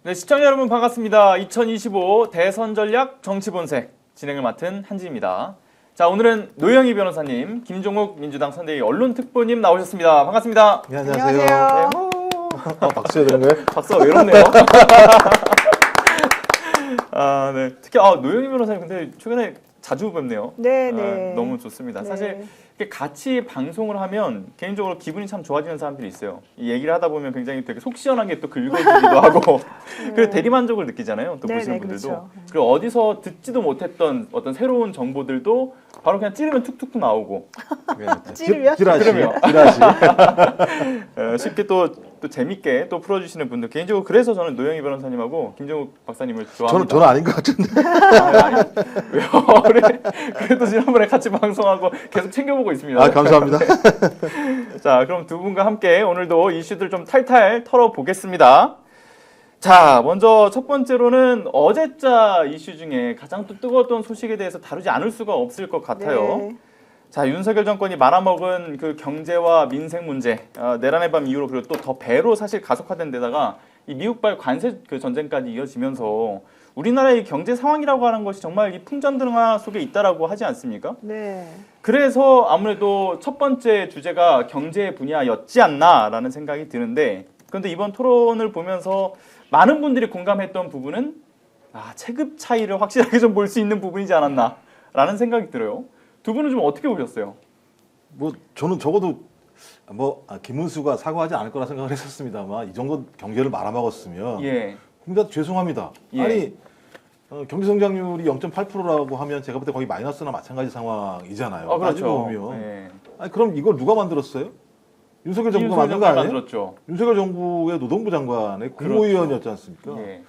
네, 시청자 여러분 반갑습니다. 2025 대선 전략 정치 본색 진행을 맡은 한지입니다. 자, 오늘은 노영희 변호사님, 김종욱 민주당 선대위 언론특보님 나오셨습니다. 반갑습니다. 네, 안녕하세요. 네, 박수 해야 되는 거예요? 박수가 왜 이러네요. 아, 네. 특히 노영희 변호사님 근데 최근에 자주 뵙네요. 네. 너무 좋습니다. 네. 사실 이렇게 같이 방송을 하면 개인적으로 기분이 참 좋아지는 사람들이 있어요. 이 얘기를 하다 보면 굉장히 되게 속 시원하게 또 긁어주기도 하고 그리고 대리만족을 느끼잖아요. 또 보시는 분들도. 그렇죠. 그리고 어디서 듣지도 못했던 어떤 새로운 정보들도 바로 그냥 찌르면 툭툭 나오고 찌르면? 그러면. 찌라시. 쉽게 또 재밌게 또 풀어주시는 분들 개인적으로 그래서 저는 노영희 변호사님하고 김정욱 박사님을 좋아합니다. 저는 아닌 것 같은데. 아니, 왜요? 그래도 지난번에 같이 방송하고 계속 챙겨보고 있습니다. 아, 감사합니다. 자, 그럼 두 분과 함께 오늘도 이슈들 좀 탈탈 털어보겠습니다. 자, 먼저 첫 번째로는 어제자 이슈 중에 가장 또 뜨거웠던 소식에 대해서 다루지 않을 수가 없을 것 같아요. 네. 자, 윤석열 정권이 말아먹은 그 경제와 민생 문제, 내란의 밤 이후로 그리고 또 더 배로 사실 가속화된 데다가 이 미국발 관세 그 전쟁까지 이어지면서 우리나라의 경제 상황이라고 하는 것이 정말 이 풍전등화 속에 있다라고 하지 않습니까? 네. 그래서 아무래도 첫 번째 주제가 경제 분야였지 않나라는 생각이 드는데, 그런데 이번 토론을 보면서 많은 분들이 공감했던 부분은 체급 차이를 확실하게 좀 볼 수 있는 부분이지 않았나라는 생각이 들어요. 두 분은 좀 어떻게 보셨어요? 저는 적어도 김문수가 사과하지 않을 거라 생각을 했었습니다만 이 정도 경제를 말아먹었으면 국민한테 죄송합니다. 예. 아니 경제 성장률이 0.8%라고 하면 제가 볼 때 거의 마이너스나 마찬가지 상황이잖아요. 그렇죠. 따지고 보면. 예. 아니 그럼 이걸 누가 만들었어요? 윤석열 정부가 만든 거 아니에요? 만들었죠. 윤석열 정부의 노동부 장관의 국무위원이었지 않습니까? 예.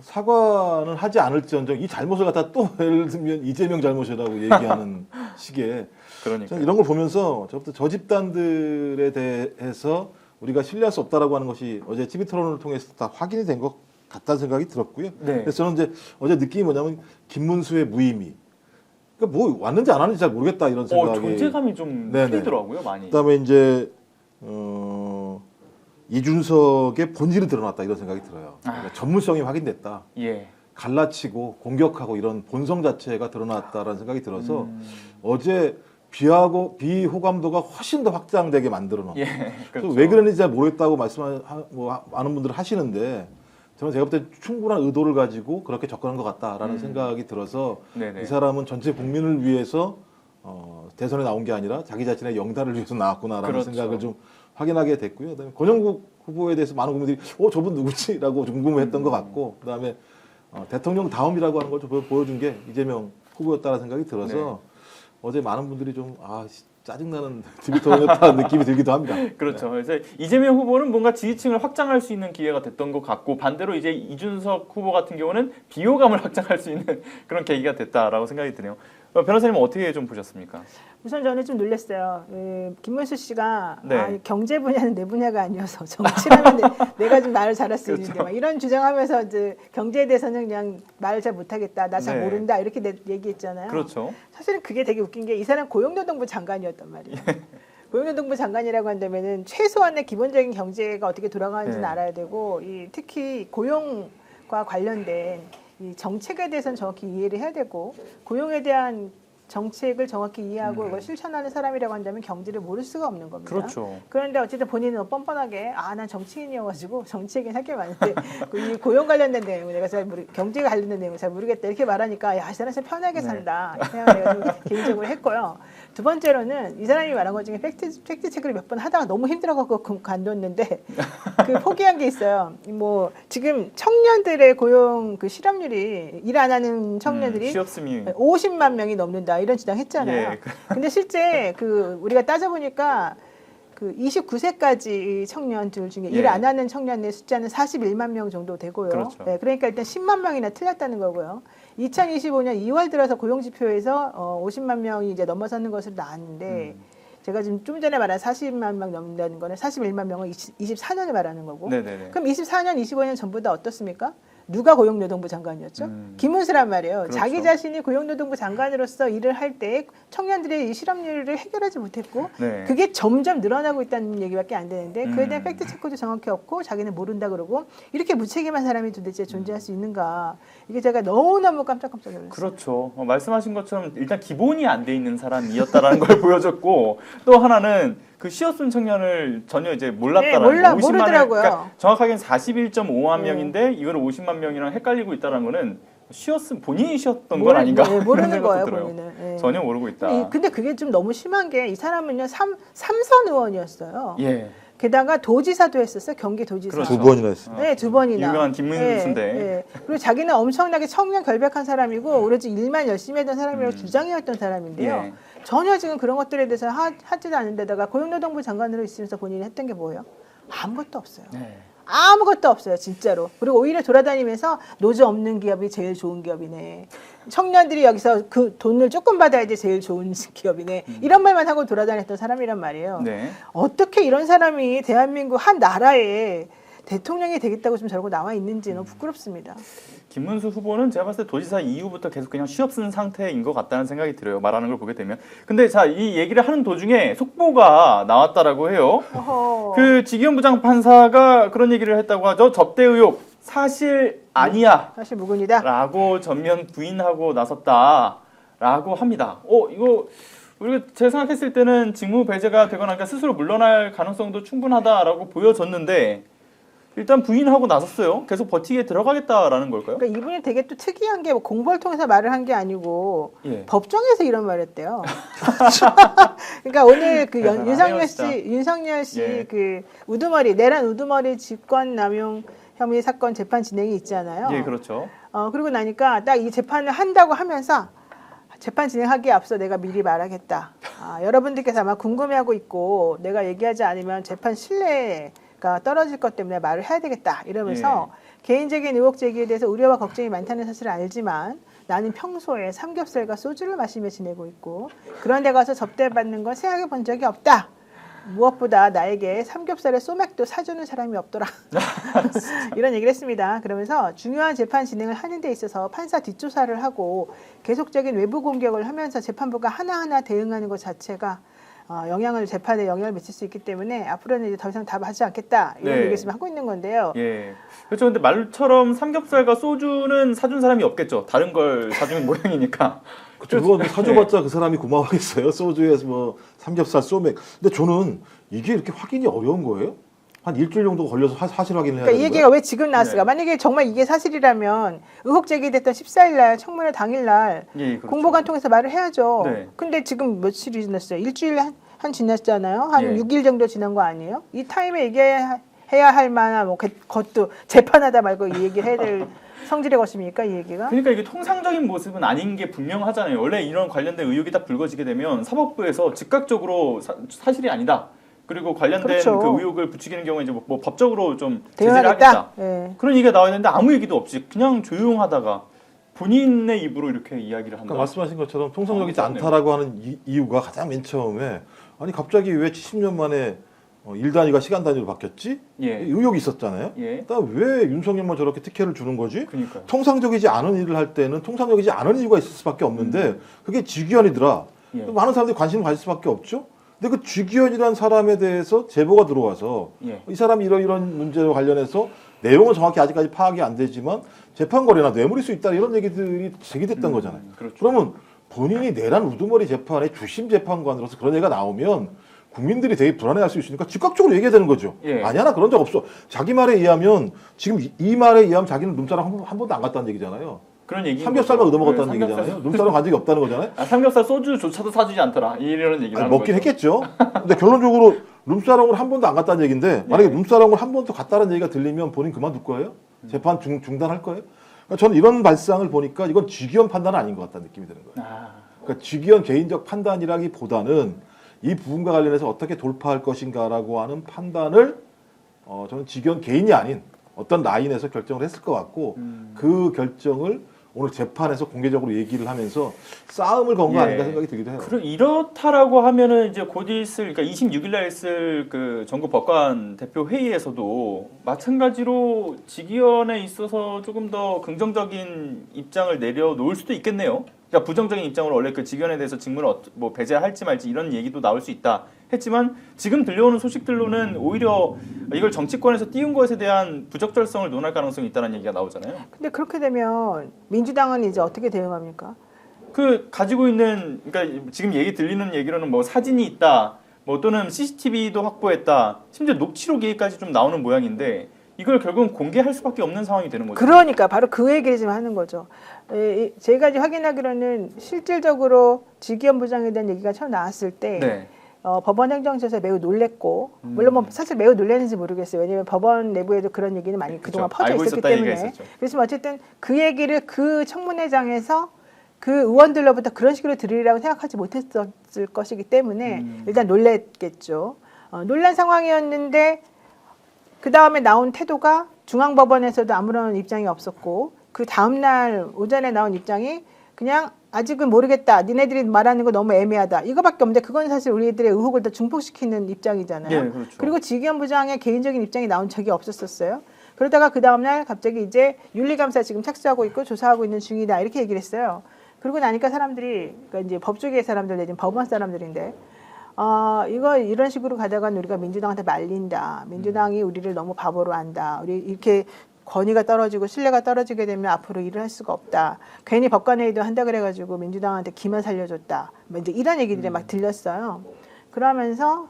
사과는 하지 않을지언정 이 잘못을 갖다 또 예를 들면 이재명 잘못이라고 얘기하는 식의 그러니까 저는 이런 걸 보면서 저 집단들에 대해서 우리가 신뢰할 수 없다라고 하는 것이 어제 TV 토론을 통해서 다 확인이 된 것 같다는 생각이 들었고요. 네. 그래서 저는 이제 어제 느낌이 뭐냐면 김문수의 무의미. 그러니까 뭐 왔는지 안 왔는지 잘 모르겠다 이런 생각이. 존재감이 좀 네네. 틀리더라고요, 많이. 그다음에 이제 이준석의 본질이 드러났다 이런 생각이 들어요. 그러니까 전문성이 확인됐다. 예. 갈라치고 공격하고 이런 본성 자체가 드러났다라는 생각이 들어서 어제 비호감도가 훨씬 더 확장되게 만들어 놨어요. 예. 그래서 그렇죠. 왜 그랬는지 잘 모르겠다고 많은 분들은 하시는데 저는 제가 볼 때 충분한 의도를 가지고 그렇게 접근한 것 같다라는 생각이 들어서 네네. 이 사람은 전체 국민을 위해서 대선에 나온 게 아니라 자기 자신의 영달을 위해서 나왔구나라는 그렇죠. 생각을 좀 확인하게 됐고요. 그다음에 권영국 후보에 대해서 많은 국민들이 저분 누구지라고 궁금했던 것 같고 그다음에 대통령 다음이라고 하는 걸 좀 보여준 게 이재명 후보였다는 생각이 들어서 어제 많은 분들이 좀 짜증나는 TV 토론이었다는 느낌이 들기도 합니다. 그렇죠. 그래서 이재명 후보는 뭔가 지지층을 확장할 수 있는 기회가 됐던 것 같고 반대로 이제 이준석 후보 같은 경우는 비호감을 확장할 수 있는 그런 계기가 됐다라고 생각이 드네요. 변호사님은 어떻게 좀 보셨습니까? 우선 저는 좀 놀랐어요. 김문수 씨가 네. 경제 분야는 내 분야가 아니어서 정치라면 내가 좀 말을 잘할 수 있는데 막 이런 주장하면서 이제 경제에 대해서는 그냥 말을 잘 못하겠다, 나 잘 네. 모른다 이렇게 얘기했잖아요. 그렇죠. 사실은 그게 되게 웃긴 게 이 사람 고용노동부 장관이었단 말이에요. 고용노동부 장관이라고 한다면은 최소한의 기본적인 경제가 어떻게 돌아가는지는 네. 알아야 되고 특히 고용과 관련된 이 정책에 대해서는 정확히 이해를 해야 되고 고용에 대한 정책을 정확히 이해하고 이걸 실천하는 사람이라고 한다면 경제를 모를 수가 없는 겁니다. 그렇죠. 그런데 어쨌든 본인은 뻔뻔하게 난 정치인이어가지고 정치 얘기는 할 게 많은데 이 고용 관련된 내용 내가 잘 경제가 관련된 내용 잘 모르겠다 이렇게 말하니까 이 사람 진짜 편하게 산다 이 생각을 내가 좀 개인적으로 했고요. 두 번째로는 이 사람이 말한 것 중에 팩트 체크를 몇 번 하다가 너무 힘들어갖고 관뒀는데 그 포기한 게 있어요. 뭐 지금 청년들의 고용 그 실업률이 일 안 하는 청년들이 취업심이 50만 명이 넘는다 이런 주장했잖아요. 예. 근데 실제 그 우리가 따져보니까 그 29세까지 청년들 중에 일 안 하는 청년의 숫자는 41만 명 정도 되고요. 그렇죠. 네, 그러니까 일단 10만 명이나 틀렸다는 거고요. 2025년 2월 들어서 고용지표에서 50만 명이 이제 넘어서는 것으로 나왔는데 제가 지금 좀 전에 말한 40만 명 넘는다는 거는 41만 명은 24년을 말하는 거고. 네네네. 그럼 24년, 25년 전부 다 어떻습니까? 누가 고용노동부 장관이었죠? 김문수란 말이에요. 그렇죠. 자기 자신이 고용노동부 장관으로서 일을 할 때 청년들의 이 실업률을 해결하지 못했고 네. 그게 점점 늘어나고 있다는 얘기밖에 안 되는데 그에 대한 팩트 체크도 정확히 없고 자기는 모른다 그러고 이렇게 무책임한 사람이 도대체 존재할 수 있는가 이게 제가 너무너무 깜짝깜짝 놀랐어요. 그렇죠. 말씀하신 것처럼 일단 기본이 안 돼 있는 사람이었다라는 걸 보여줬고 또 하나는 그 쉬었은 청년을 전혀 이제 몰랐다라는 거. 50만을, 모르더라고요. 그러니까 정확하게는 41.5만 명인데 이거를 50만 명이랑 헷갈리고 있다는 거는 본인이 쉬었던 건 아닌가? 모르는 생각도 거예요, 들어요. 본인은. 예. 전혀 모르고 있다. 근데 그게 좀 너무 심한 게 이 사람은요 삼선 의원이었어요. 예. 게다가 도지사도 했었어요. 경기도지사. 그렇죠. 2번이나 했습니다. 네, 2번이나. 유명한 김문수인데. 그리고 자기는 엄청나게 청년 결백한 사람이고 오로지 일만 열심히 했던 사람이라고 주장해왔던 사람인데요. 예. 전혀 지금 그런 것들에 대해서 하지도 않은 데다가 고용노동부 장관으로 있으면서 본인이 했던 게 뭐예요? 아무것도 없어요. 네. 아무것도 없어요, 진짜로. 그리고 오히려 돌아다니면서 노조 없는 기업이 제일 좋은 기업이네. 청년들이 여기서 그 돈을 조금 받아야지 제일 좋은 기업이네. 이런 말만 하고 돌아다녔던 사람이란 말이에요. 네. 어떻게 이런 사람이 대한민국 한 나라에 대통령이 되겠다고 좀 저러고 나와 있는지 너무 부끄럽습니다. 김문수 후보는 제가 봤을 때 도지사 이후부터 계속 그냥 쉬없은 상태인 것 같다는 생각이 들어요. 말하는 걸 보게 되면. 근데 자, 이 얘기를 하는 도중에 속보가 나왔다라고 해요. 어허. 그 지기현 부장판사가 그런 얘기를 했다고 하죠. 접대 의혹 사실 아니야 사실 무근이다. 라고 전면 부인하고 나섰다라고 합니다. 이거 우리가 제가 생각했을 때는 직무 배제가 되거나 그러니까 스스로 물러날 가능성도 충분하다라고 보여졌는데 일단 부인하고 나섰어요. 계속 버티기에 들어가겠다라는 걸까요? 그러니까 이분이 되게 또 특이한 게뭐 공보를 통해서 말을 한 게 아니고 예. 법정에서 이런 말을 했대요. 그러니까 오늘 그 대단하네요, 진짜. 윤석열 씨 예. 그 내란 우두머리 직권남용 혐의 사건 재판 진행이 있잖아요. 예, 그렇죠. 그러고 나니까 딱 이 재판을 한다고 하면서 재판 진행하기에 앞서 내가 미리 말하겠다. 여러분들께서 아마 궁금해하고 있고 내가 얘기하지 않으면 재판 신뢰가 떨어질 것 때문에 말을 해야 되겠다. 이러면서 개인적인 의혹 제기에 대해서 우려와 걱정이 많다는 사실을 알지만 나는 평소에 삼겹살과 소주를 마시며 지내고 있고 그런 데 가서 접대받는 건 생각해 본 적이 없다. 무엇보다 나에게 삼겹살에 소맥도 사주는 사람이 없더라. 이런 얘기를 했습니다. 그러면서 중요한 재판 진행을 하는 데 있어서 판사 뒷조사를 하고 계속적인 외부 공격을 하면서 재판부가 하나하나 대응하는 것 자체가 재판에 영향을 미칠 수 있기 때문에 앞으로는 이제 더 이상 답하지 않겠다. 이런 얘기를 지금 하고 있는 건데요. 예. 그렇죠. 근데 말처럼 삼겹살과 소주는 사준 사람이 없겠죠. 다른 걸 사주는 모양이니까. 그건 사줘봤자 그 사람이 고마워하겠어요. 소주에서 뭐 삼겹살, 소맥. 근데 저는 이게 이렇게 확인이 어려운 거예요? 한 일주일 정도 걸려서 사실 확인을 해야 그러니까 되는 이 거예요? 얘기가 왜 지금 나왔을까? 네. 만약에 정말 이게 사실이라면 의혹 제기됐던 14일 날 청문회 당일 날 예, 그렇죠. 공보관 통해서 말을 해야죠. 네. 근데 지금 며칠이 지났어요? 일주일 한 지났잖아요. 한 예. 6일 정도 지난 거 아니에요? 이 타임에 얘기해야 할 만한 뭐 그것도 재판하다 말고 이 얘기를 해야 될 성질의 것입니까? 이 얘기가? 그러니까 이게 통상적인 모습은 아닌 게 분명하잖아요. 원래 이런 관련된 의혹이 딱 불거지게 되면 사법부에서 즉각적으로 사실이 아니다. 그리고 관련된 그렇죠. 그 의혹을 부추기는 경우에 이제 뭐 법적으로 좀 제재를 대응하겠다. 하겠다. 예. 그런 얘기가 나와 있는데 아무 얘기도 없이 그냥 조용하다가 본인의 입으로 이렇게 이야기를 한다. 그러니까 말씀하신 것처럼 통상적이지 그렇네요. 않다라고 하는 이유가 가장 맨 처음에 아니 갑자기 왜 70년 만에 일 단위가 시간 단위로 바뀌었지? 예. 의혹이 있었잖아요. 예. 그다음 왜 윤석열만 저렇게 특혜를 주는 거지? 그러니까요. 통상적이지 않은 일을 할 때는 통상적이지 않은 이유가 있을 수밖에 없는데 그게 직위원이더라. 예. 많은 사람들이 관심을 가질 수밖에 없죠. 근데 그 직위원이라는 사람에 대해서 제보가 들어와서 예. 이 사람이 이런 문제와 관련해서 내용은 정확히 아직까지 파악이 안 되지만 재판 거래나 뇌물일 수 있다 이런 얘기들이 제기됐던 거잖아요. 그렇죠. 그러면 본인이 내란 우두머리 재판의 주심 재판관으로서 그런 얘기가 나오면 국민들이 되게 불안해할 수 있으니까 즉각적으로 얘기해야 되는 거죠. 예. 아니야 나 그런 적 없어. 자기 말에 의하면 지금 이 말에 의하면 자기는 룸사랑 한 번도 안 갔다는 얘기잖아요. 그런 얘기. 삼겹살만 얻어먹었다는 네, 얘기잖아요. 룸사랑 간 적이 없다는 거잖아요. 삼겹살 소주조차도 사주지 않더라. 이런 얘기를 하는 먹긴 거죠. 했겠죠. 근데 결론적으로 룸사롱을 한 번도 안 갔다는 얘기인데 만약에 룸사롱을 한 번도 갔다는 얘기가 들리면 본인 그만둘 거예요? 재판 중단할 거예요? 그러니까 저는 이런 발상을 보니까 이건 직위원 판단은 아닌 것 같다는 느낌이 드는 거예요. 그러니까 직위원 개인적 판단이라기보다는 이 부분과 관련해서 어떻게 돌파할 것인가라고 하는 판단을 저는 직위원 개인이 아닌 어떤 라인에서 결정을 했을 것 같고 그 결정을 오늘 재판에서 공개적으로 얘기를 하면서 싸움을 건 거 예. 아닌가 생각이 들기도 해요. 이렇다라고 하면은 이제 곧 있을, 그러니까 26일 날 있을 그 전국 법관 대표 회의에서도 마찬가지로 직위원에 있어서 조금 더 긍정적인 입장을 내려놓을 수도 있겠네요. 그러니까 부정적인 입장으로 원래 그 직위원에 대해서 직무를 뭐 배제할지 말지 이런 얘기도 나올 수 있다 했지만 지금 들려오는 소식들로는 오히려 이걸 정치권에서 띄운 것에 대한 부적절성을 논할 가능성이 있다는 얘기가 나오잖아요. 근데 그렇게 되면 민주당은 이제 어떻게 대응합니까? 그 가지고 있는, 그러니까 지금 얘기 들리는 얘기로는 뭐 사진이 있다, 뭐 또는 CCTV도 확보했다, 심지어 녹취록까지 좀 나오는 모양인데 이걸 결국은 공개할 수밖에 없는 상황이 되는 거죠. 그러니까 바로 그 얘기를 지금 하는 거죠. 제가 이제 확인하기로는 실질적으로 직위원 부장에 대한 얘기가 처음 나왔을 때 네. 법원 행정처에서 매우 놀랬고 물론 뭐 사실 매우 놀랐는지 모르겠어요. 왜냐하면 법원 내부에도 그런 얘기는 많이 그동안 그렇죠. 퍼져 알고 있었기 있었다 때문에. 얘기가 있었죠. 그래서 어쨌든 그 얘기를 그 청문회장에서 그 의원들로부터 그런 식으로 들으리라고 생각하지 못했을 것이기 때문에 일단 놀랬겠죠. 놀란 상황이었는데 그 다음에 나온 태도가 중앙법원에서도 아무런 입장이 없었고 그 다음날 오전에 나온 입장이 그냥 아직은 모르겠다. 니네들이 말하는 거 너무 애매하다. 이거밖에 없는데 그건 사실 우리들의 의혹을 더 증폭시키는 입장이잖아요. 네, 그렇죠. 그리고 직위원 부장의 개인적인 입장이 나온 적이 없었어요. 그러다가 그 다음날 갑자기 이제 윤리감사 지금 착수하고 있고 조사하고 있는 중이다. 이렇게 얘기를 했어요. 그러고 나니까 사람들이 그러니까 이제 법조계의 사람들 내지는 법원 사람들인데 이거 이런 식으로 가다가는 우리가 민주당한테 말린다. 민주당이 우리를 너무 바보로 한다. 우리 이렇게 권위가 떨어지고 신뢰가 떨어지게 되면 앞으로 일을 할 수가 없다. 괜히 법관회의도 한다 그래가지고 민주당한테 기만 살려줬다. 뭐 이제 이런 얘기들이 막 들렸어요. 그러면서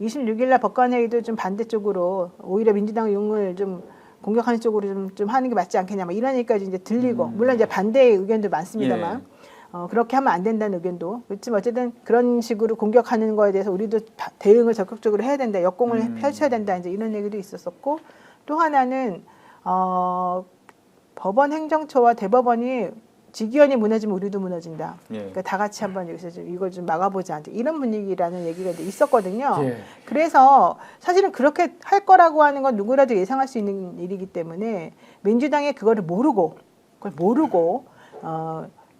26일 날 법관회의도 좀 반대쪽으로 오히려 민주당 용을 좀 공격하는 쪽으로 좀 하는 게 맞지 않겠냐. 뭐 이런 얘기까지 이제 들리고 물론 이제 반대의 의견도 많습니다만. 그렇게 하면 안 된다는 의견도 그렇지만 어쨌든 그런 식으로 공격하는 거에 대해서 우리도 대응을 적극적으로 해야 된다. 역공을 펼쳐야 된다. 이제 이런 얘기도 있었었고 또 하나는 법원 행정처와 대법원이 직위원이 무너지면 우리도 무너진다. 그러니까 다 같이 한번 여기서 좀 이걸 좀 막아보자. 이런 분위기라는 얘기가 이제 있었거든요. 그래서 사실은 그렇게 할 거라고 하는 건 누구라도 예상할 수 있는 일이기 때문에 민주당이 그걸 모르고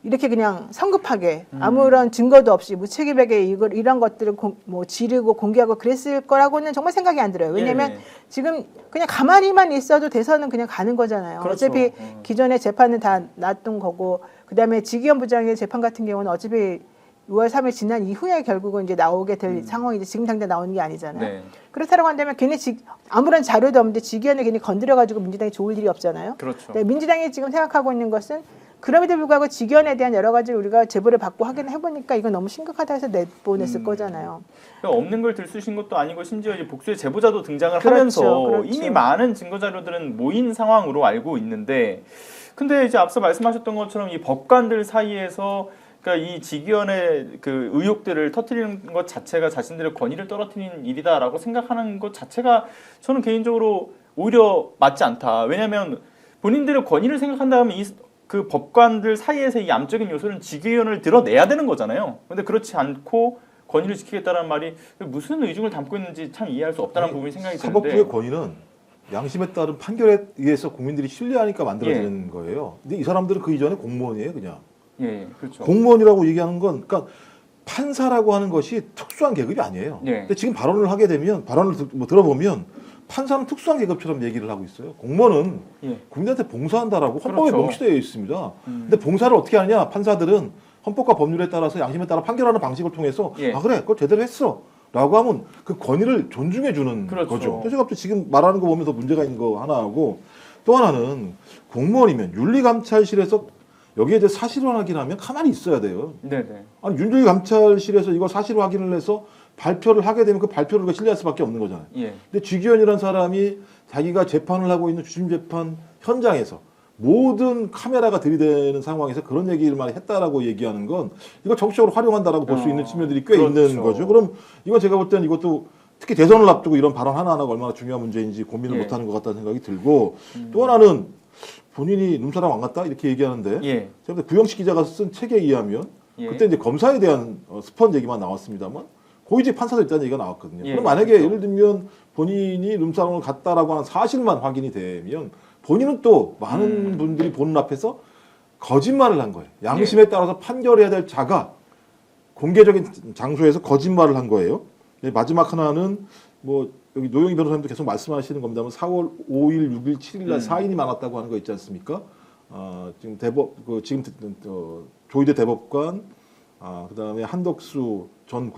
이렇게 그냥 성급하게 아무런 증거도 없이 무책임하게 이런 것들을 뭐 지르고 공개하고 그랬을 거라고는 정말 생각이 안 들어요. 왜냐하면 지금 그냥 가만히만 있어도 대선은 그냥 가는 거잖아요. 그렇죠. 어차피 기존의 재판은 다 놨던 거고 그다음에 직위원 부장의 재판 같은 경우는 어차피 6월 3일 지난 이후에 결국은 이제 나오게 될 상황이 지금 당장 나오는 게 아니잖아요. 네. 그렇다고 한다면 괜히 아무런 자료도 없는데 직위원을 괜히 건드려가지고 민주당이 좋을 일이 없잖아요. 그렇죠. 네, 민주당이 지금 생각하고 있는 것은 그럼에도 불구하고 직위원에 대한 여러 가지 우리가 제보를 받고 확인을 해보니까 이건 너무 심각하다 해서 내보냈을 거잖아요. 그러니까 없는 걸 들쑤신 것도 아니고 심지어 이제 복수의 제보자도 등장을 그렇죠, 하면서 그렇죠. 이미 많은 증거 자료들은 모인 상황으로 알고 있는데 근데 이제 앞서 말씀하셨던 것처럼 이 법관들 사이에서 그러니까 이 직위원의 그 의혹들을 터뜨리는 것 자체가 자신들의 권위를 떨어뜨리는 일이다라고 생각하는 것 자체가 저는 개인적으로 오히려 맞지 않다. 왜냐하면 본인들의 권위를 생각한다면 그 법관들 사이에서 이 양적인 요소는 직위원을 드러내야 되는 거잖아요. 근데 그렇지 않고 권위를 지키겠다는 말이 무슨 의중을 담고 있는지 참 이해할 수 없다는 부분이 생각이 드는데 사법부의 권위는 양심에 따른 판결에 의해서 국민들이 신뢰하니까 만들어지는 거예요. 근데 이 사람들은 그 이전에 공무원이에요, 그냥. 그렇죠. 공무원이라고 얘기하는 건, 그러니까 판사라고 하는 것이 특수한 계급이 아니에요. 근데 지금 발언을 하게 되면, 발언을 들어보면 판사는 특수한 계급처럼 얘기를 하고 있어요. 공무원은 국민한테 봉사한다라고 헌법에 그렇죠. 명시되어 있습니다. 근데 봉사를 어떻게 하냐? 판사들은 헌법과 법률에 따라서 양심에 따라 판결하는 방식을 통해서 아 그래, 그걸 제대로 했어. 라고 하면 그 권위를 존중해 주는 거죠. 그래서 제가 지금 말하는 거 보면서 문제가 있는 거 하나 하고 또 하나는 공무원이면 윤리감찰실에서 여기에 대해 사실 확인하면 가만히 있어야 돼요. 아니 윤리감찰실에서 이거 사실 확인을 해서 발표를 하게 되면 그 발표를 신뢰할 수밖에 없는 거잖아요. 근데 직위원이라는 사람이 자기가 재판을 하고 있는 주심 재판 현장에서 모든 카메라가 들이대는 상황에서 그런 얘기를 했다라고 얘기하는 건 이거 정치적으로 활용한다라고 볼 수 있는 측면들이 꽤 있는 거죠. 그럼 이건 제가 볼 때는 이것도 특히 대선을 앞두고 이런 발언 하나하나가 얼마나 중요한 문제인지 고민을 못하는 것 같다는 생각이 들고 또 하나는 본인이 눈사람 안 갔다 이렇게 얘기하는데 제가 볼 때 구영식 기자가 쓴 책에 의하면 그때 이제 검사에 대한 스펀 얘기만 나왔습니다만 고위직 판사도 있다는 얘기가 나왔거든요. 그럼 만약에 예를 들면 본인이 룸사롱을 갔다라고 하는 사실만 확인이 되면 본인은 또 많은 분들이 보는 앞에서 거짓말을 한 거예요. 양심에 따라서 판결해야 될 자가 공개적인 장소에서 거짓말을 한 거예요. 마지막 하나는 뭐 여기 노영희 변호사님도 계속 말씀하시는 겁니다만 4월 5일, 6일, 7일 날 사인이 많았다고 하는 거 있지 않습니까? 지금 조희대 대법관, 그다음에 한덕수 전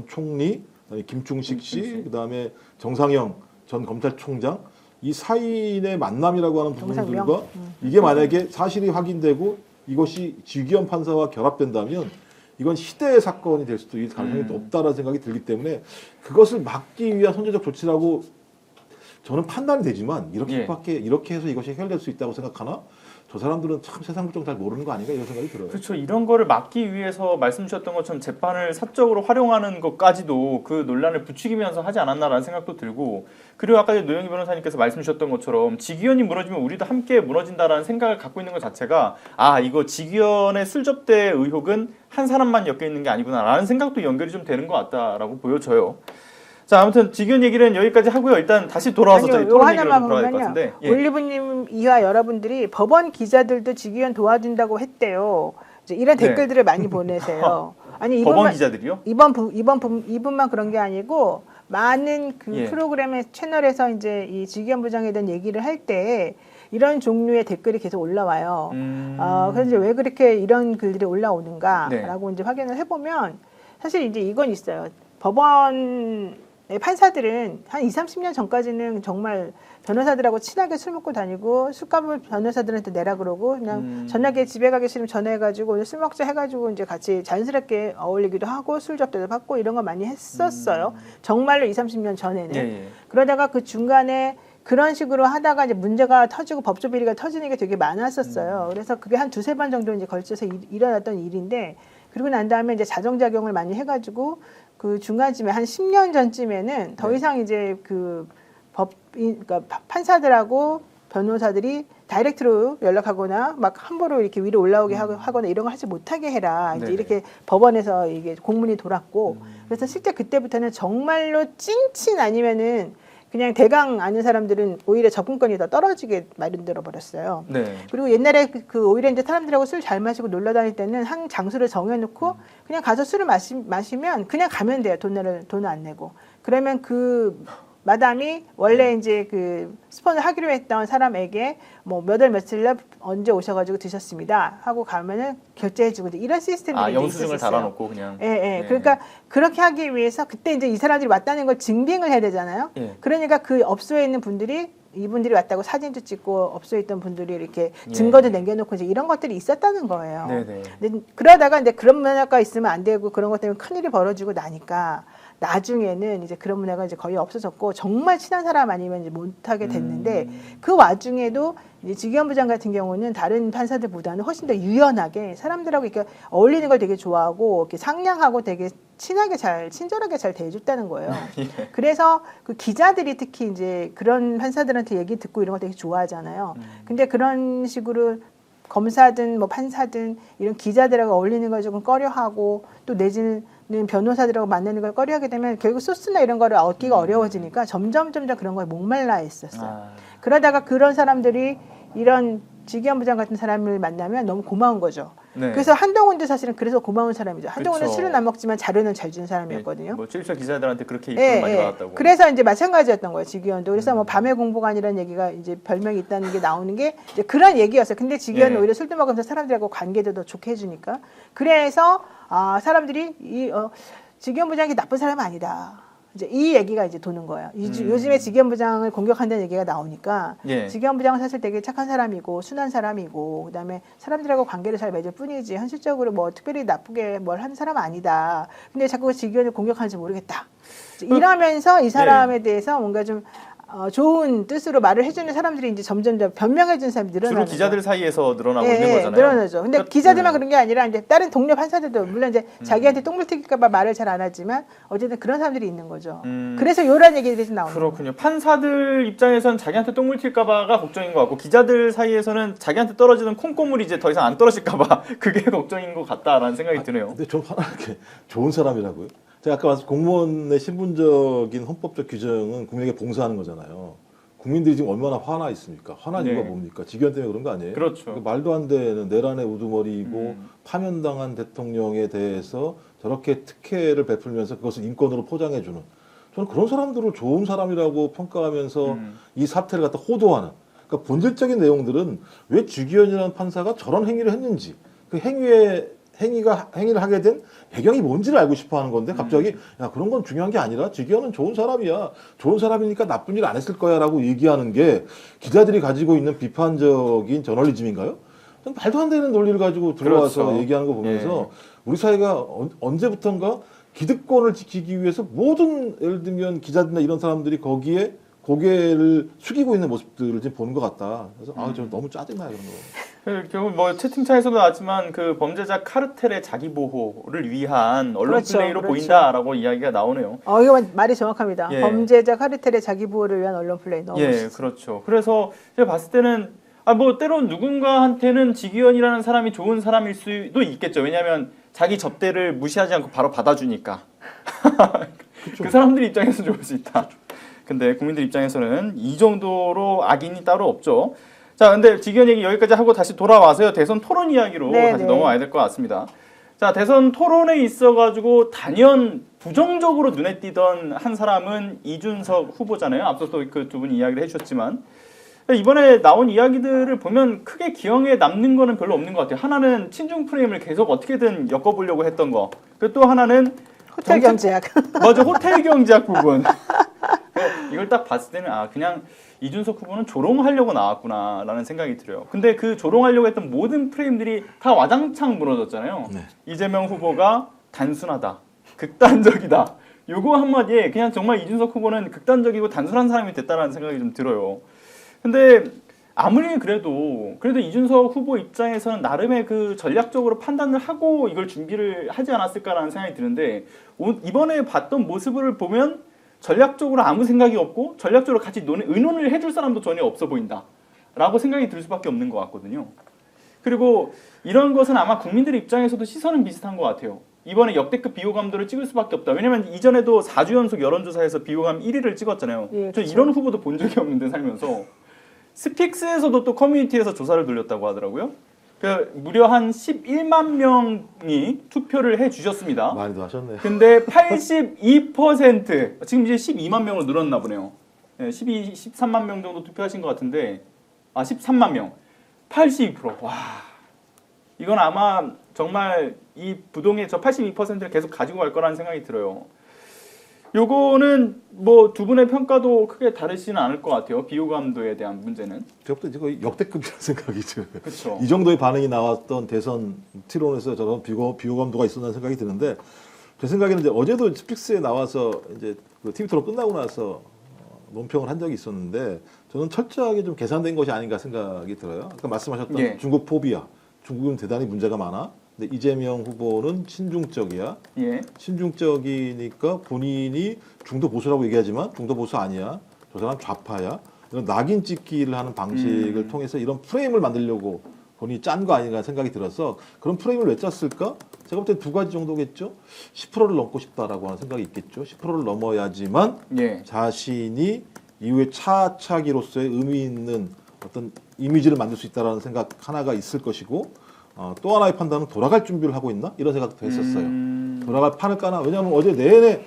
총리, 그다음에 김충식 씨, 그다음에 정상영 전 검찰총장 이 사인의 만남이라고 하는 부분들과 이게 만약에 사실이 확인되고 이것이 지기현 판사와 결합된다면 이건 희대의 사건이 될 수도 있을 가능성이 높다라는 생각이 들기 때문에 그것을 막기 위한 선제적 조치라고 저는 판단이 되지만 이렇게 해서 이것이 해결될 수 있다고 생각하나? 저 사람들은 참 세상 물정 잘 모르는 거 아닌가 이런 생각이 들어요. 그렇죠. 이런 거를 막기 위해서 말씀 주셨던 것처럼 재판을 사적으로 활용하는 것까지도 그 논란을 부추기면서 하지 않았나라는 생각도 들고 그리고 아까 노영희 변호사님께서 말씀 주셨던 것처럼 직위원이 무너지면 우리도 함께 무너진다라는 생각을 갖고 있는 것 자체가 이거 직위원의 술접대 의혹은 한 사람만 엮여 있는 게 아니구나라는 생각도 연결이 좀 되는 것 같다라고 보여져요. 자, 아무튼 직위원 얘기는 여기까지 하고요. 일단 다시 돌아와서 저희 토론 얘기로 좀 돌아갈 것 같은데. 올리브님 이하 여러분들이 법원 기자들도 직위원 도와준다고 했대요. 이제 이런 댓글들을 많이 보내세요. 아니 법원 기자들이요? 이분만 그런 게 아니고 많은 그 프로그램의 채널에서 이제 이 직위원 부장에 대한 얘기를 할 때 이런 종류의 댓글이 계속 올라와요. 그래서 이제 왜 그렇게 이런 글들이 올라오는가라고 이제 확인을 해보면 사실 이제 이건 있어요. 법원 판사들은 한 20-30년 전까지는 정말 변호사들하고 친하게 술 먹고 다니고 술값을 변호사들한테 내라 그러고 그냥 저녁에 집에 가기 싫으면 전화해가지고 오늘 술 먹자 해가지고 이제 같이 자연스럽게 어울리기도 하고 술 접대도 받고 이런 거 많이 했었어요. 정말로 20-30년 전에는. 그러다가 그 중간에 그런 식으로 하다가 이제 문제가 터지고 법조 비리가 터지는 게 되게 많았었어요. 그래서 그게 한 2-3번 정도 이제 걸쳐서 일어났던 일인데 그리고 난 다음에 이제 자정작용을 많이 해가지고 그 중간쯤에 한 10년 전쯤에는 더 이상 이제 그 그러니까 판사들하고 변호사들이 다이렉트로 연락하거나 막 함부로 이렇게 위로 올라오게 하거나 이런 걸 하지 못하게 해라. 이제 이렇게 법원에서 이게 공문이 돌았고 그래서 실제 그때부터는 정말로 찐친 아니면은 그냥 대강 아는 사람들은 오히려 접근권이 더 떨어지게 마련되어 버렸어요. 그리고 옛날에 그 오히려 이제 사람들하고 술 잘 마시고 놀러 다닐 때는 한 장소를 정해놓고 그냥 가서 술을 마시면 그냥 가면 돼요. 돈을 안 내고. 그러면 그 마담이 원래 이제 그 스폰을 하기로 했던 사람에게 뭐 몇 월 며칠 날 언제 오셔가지고 드셨습니다 하고 가면은 결제해주고 이런 시스템들이 영수증을 있었어요. 달아놓고 그냥. 그러니까 그렇게 하기 위해서 그때 이제 이 사람들이 왔다는 걸 증빙을 해야 되잖아요. 그러니까 그 업소에 있는 분들이 이분들이 왔다고 사진도 찍고 업소에 있던 분들이 이렇게 증거도 남겨놓고 이제 이런 것들이 있었다는 거예요. 근데 그러다가 이제 그런 문화가 있으면 안 되고 그런 것 때문에 큰일이 벌어지고 나니까 나중에는 이제 그런 문화가 이제 거의 없어졌고 정말 친한 사람 아니면 이제 못하게 됐는데 그 와중에도 이제 직위원 부장 같은 경우는 다른 판사들보다는 훨씬 더 유연하게 사람들하고 이렇게 어울리는 걸 되게 좋아하고 이렇게 상냥하고 되게 친절하게 잘 대해줬다는 거예요. 그래서 그 기자들이 특히 이제 그런 판사들한테 얘기 듣고 이런 거 되게 좋아하잖아요. 근데 그런 식으로 검사든 뭐 판사든 이런 기자들하고 어울리는 걸 조금 꺼려하고 또 내지는 변호사들하고 만나는 걸 꺼려하게 되면 결국 소스나 이런 거를 얻기가 어려워지니까 점점 그런 거에 목말라 있었어요. 그러다가 그런 사람들이 이런 직위원 부장 같은 사람을 만나면 너무 고마운 거죠. 그래서 한동훈도 사실은 그래서 고마운 사람이죠. 한동훈은 술은 안 먹지만 자료는 잘 준 사람이었거든요. 뭐 출입처 기자들한테 그렇게 이쁨 많이 받았다고. 그래서 이제 마찬가지였던 거예요. 직위원도. 그래서 뭐 밤의 공보관이라는 얘기가 이제 별명이 있다는 게 나오는 게 이제 그런 얘기였어요. 근데 직위원은 오히려 술도 먹으면서 사람들하고 관계도 더 좋게 해주니까. 그래서 사람들이 직위원 부장이 나쁜 사람은 아니다. 이제 이 얘기가 이제 도는 거예요. 요즘에 직위원 부장을 공격한다는 얘기가 나오니까 직위원 부장은 사실 되게 착한 사람이고 순한 사람이고 그다음에 사람들하고 관계를 잘 맺을 뿐이지 현실적으로 뭐 특별히 나쁘게 뭘 하는 사람은 아니다. 근데 자꾸 직위원을 공격하는지 모르겠다. 이러면서 이 사람에 대해서 뭔가 좀 좋은 뜻으로 말을 해주는 사람들이 이제 점점 변명해주는 사람이 늘어나는 주로 기자들 사이에서 늘어나고 있는 거잖아요. 늘어나죠. 근데 기자들만 그런 게 아니라 이제 다른 동료 판사들도 물론 이제 자기한테 똥물 튀길까봐 말을 잘 안 하지만 어쨌든 그런 사람들이 있는 거죠. 그래서 이런 얘기들이 나오는 거예요. 그렇군요. 판사들 입장에서는 자기한테 똥물 튈까봐가 걱정인 것 같고 기자들 사이에서는 자기한테 떨어지는 콩고물이 이제 더 이상 안 떨어질까봐 그게 걱정인 것 같다라는 생각이 드네요. 근데 좀 편하게 좋은 사람이라고요? 제가 아까 말씀 공무원의 신분적인 헌법적 규정은 국민에게 봉사하는 거잖아요. 국민들이 지금 얼마나 화나 있습니까? 화난 네. 이유가 뭡니까? 직원 때문에 그런 거 아니에요? 그렇죠. 그러니까 말도 안 되는 내란의 우두머리이고 파면당한 대통령에 대해서 저렇게 특혜를 베풀면서 그것을 인권으로 포장해주는, 저는 그런 사람들을 좋은 사람이라고 평가하면서 이 사태를 갖다 호도하는, 그러니까 본질적인 내용들은 왜 주기현이라는 판사가 저런 행위를 했는지, 그 행위를 하게 된 배경이 뭔지를 알고 싶어 하는 건데, 갑자기 야, 그런 건 중요한 게 아니라 주기현은 좋은 사람이야, 좋은 사람이니까 나쁜 일 안 했을 거야 라고 얘기하는 게 기자들이 가지고 있는 비판적인 저널리즘인가요? 좀 말도 안 되는 논리를 가지고 들어와서 그렇죠. 얘기하는 거 보면서 우리 사회가 언제부턴가 기득권을 지키기 위해서 모든, 예를 들면 기자들이나 이런 사람들이 거기에 고개를 숙이고 있는 모습들을 지금 보는 것 같다. 그래서 저 너무 짜증나요, 그런 거. 결국 뭐 채팅창에서도 나왔지만 그 범죄자 카르텔의 자기 보호를 위한 언론 그렇죠, 플레이로 그렇죠. 보인다라고 이야기가 나오네요. 이거 말이 정확합니다. 예. 범죄자 카르텔의 자기 보호를 위한 언론 플레이 너무 예, 멋있어요. 그렇죠. 그래서 제가 봤을 때는 뭐 때론 누군가한테는 지기현이라는 사람이 좋은 사람일 수도 있겠죠. 왜냐하면 자기 접대를 무시하지 않고 바로 받아주니까. 그 사람들 입장에서 좋을 수 있다. 근데 국민들 입장에서는 이 정도로 악인이 따로 없죠. 자, 근데 지기현 얘기 여기까지 하고 다시 돌아와서요. 대선 토론 이야기로 네, 다시 네. 넘어와야 될 것 같습니다. 자, 대선 토론에 있어가지고 단연 부정적으로 눈에 띄던 한 사람은 이준석 후보잖아요. 앞서서 그 두 분이 이야기를 해주셨지만 이번에 나온 이야기들을 보면 크게 기억에 남는 거는 별로 없는 것 같아요. 하나는 친중 프레임을 계속 어떻게든 엮어보려고 했던 거. 그리고 또 하나는 호텔 경제학. 맞아, 호텔 경제학 부분. 이걸 딱 봤을 때는 그냥 이준석 후보는 조롱하려고 나왔구나라는 생각이 들어요. 근데 그 조롱하려고 했던 모든 프레임들이 다 와장창 무너졌잖아요. 네. 이재명 후보가 단순하다, 극단적이다. 요거 한마디에 그냥 정말 이준석 후보는 극단적이고 단순한 사람이 됐다라는 생각이 좀 들어요. 근데 아무리 그래도 이준석 후보 입장에서는 나름의 그 전략적으로 판단을 하고 이걸 준비를 하지 않았을까라는 생각이 드는데 이번에 봤던 모습을 보면 전략적으로 아무 생각이 없고 전략적으로 같이 의논을 해줄 사람도 전혀 없어 보인다라고 생각이 들 수밖에 없는 것 같거든요. 그리고 이런 것은 아마 국민들 입장에서도 시선은 비슷한 것 같아요. 이번에 역대급 비호감도를 찍을 수밖에 없다. 왜냐면 이전에도 4주 연속 여론조사에서 비호감 1위를 찍었잖아요. 예, 저 그렇죠. 이런 후보도 본 적이 없는데 살면서. 스픽스에서도 또 커뮤니티에서 조사를 돌렸다고 하더라고요. 무려 한 11만 명이 투표를 해주셨습니다. 많이도 하셨네. 근데 82%, 지금 이제 12만 명으로 늘었나 보네요. 13만 명 정도 투표하신 것 같은데, 13만 명. 82%. 와. 이건 아마 정말 이 부동의 저 82%를 계속 가지고 갈 거라는 생각이 들어요. 요거는 뭐 두 분의 평가도 크게 다르지는 않을 것 같아요. 비호감도에 대한 문제는. 저부터 이제 거의 역대급이라는 생각이 들어요. 그렇죠. 이 정도의 반응이 나왔던 대선 토론에서 저런 비호감도가 있었다는 생각이 드는데, 제 생각에는 이제 어제도 스픽스에 나와서 이제 그 TV 토론 끝나고 나서 논평을 한 적이 있었는데, 저는 철저하게 좀 계산된 것이 아닌가 생각이 들어요. 아까 말씀하셨던 예. 중국 포비아, 중국은 대단히 문제가 많아. 근데 이재명 후보는 친중적이야. 예. 친중적이니까 본인이 중도 보수라고 얘기하지만 중도 보수 아니야. 저 사람 좌파야. 이런 낙인 찍기를 하는 방식을 통해서 이런 프레임을 만들려고 본인이 짠 거 아닌가 생각이 들어서, 그런 프레임을 왜 짰을까? 제가 볼 때 두 가지 정도겠죠. 10%를 넘고 싶다라고 하는 생각이 있겠죠. 10%를 넘어야지만 예. 자신이 이후에 차차기로서의 의미 있는 어떤 이미지를 만들 수 있다라는 생각 하나가 있을 것이고, 또 하나의 판단은 돌아갈 준비를 하고 있나? 이런 생각도 했었어요. 돌아갈 판을 까나? 왜냐하면 어제 내내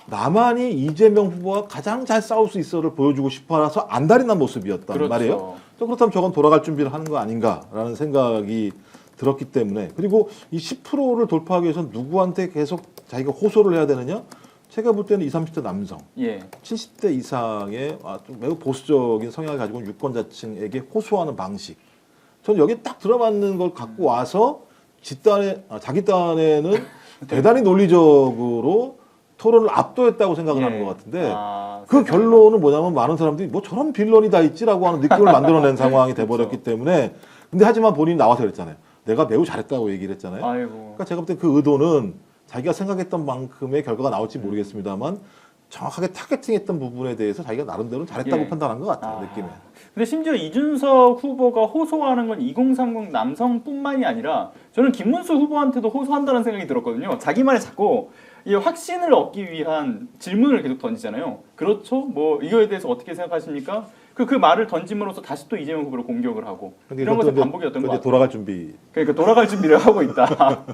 나만이 이재명 후보와 가장 잘 싸울 수 있어를 보여주고 싶어서 안달이 난 모습이었단 그렇죠. 말이에요. 또 그렇다면 저건 돌아갈 준비를 하는 거 아닌가라는 생각이 들었기 때문에, 그리고 이 10%를 돌파하기 위해서는 누구한테 계속 자기가 호소를 해야 되느냐? 제가 볼 때는 20, 30대 남성, 예. 70대 이상의 좀 매우 보수적인 성향을 가지고 있는 유권자층에게 호소하는 방식. 저는 여기 딱 들어맞는 걸 갖고 와서 자기 딴에는 대단히 논리적으로 토론을 압도했다고 생각을 예. 하는 것 같은데, 세상에. 그 결론은 뭐냐면 많은 사람들이 뭐 저런 빌런이 다 있지라고 하는 느낌을 만들어낸 상황이 돼버렸기 때문에, 근데 하지만 본인이 나와서 그랬잖아요. 내가 매우 잘했다고 얘기를 했잖아요. 아이고. 그러니까 제가 볼 때 그 의도는 자기가 생각했던 만큼의 결과가 나올지 모르겠습니다만 정확하게 타겟팅했던 부분에 대해서 자기가 나름대로 잘했다고 예. 판단한 것 같아요. 느낌에. 근데 심지어 이준석 후보가 호소하는 건 2030 남성뿐만이 아니라 저는 김문수 후보한테도 호소한다는 생각이 들었거든요. 자기만의 자꾸 이 확신을 얻기 위한 질문을 계속 던지잖아요. 그렇죠? 뭐 이거에 대해서 어떻게 생각하십니까? 그 말을 던짐으로써 다시 또 이재명 후보를 공격을 하고 이런 것의 반복이었던 것 같아요. 돌아갈 준비. 그러니까 돌아갈 준비를 하고 있다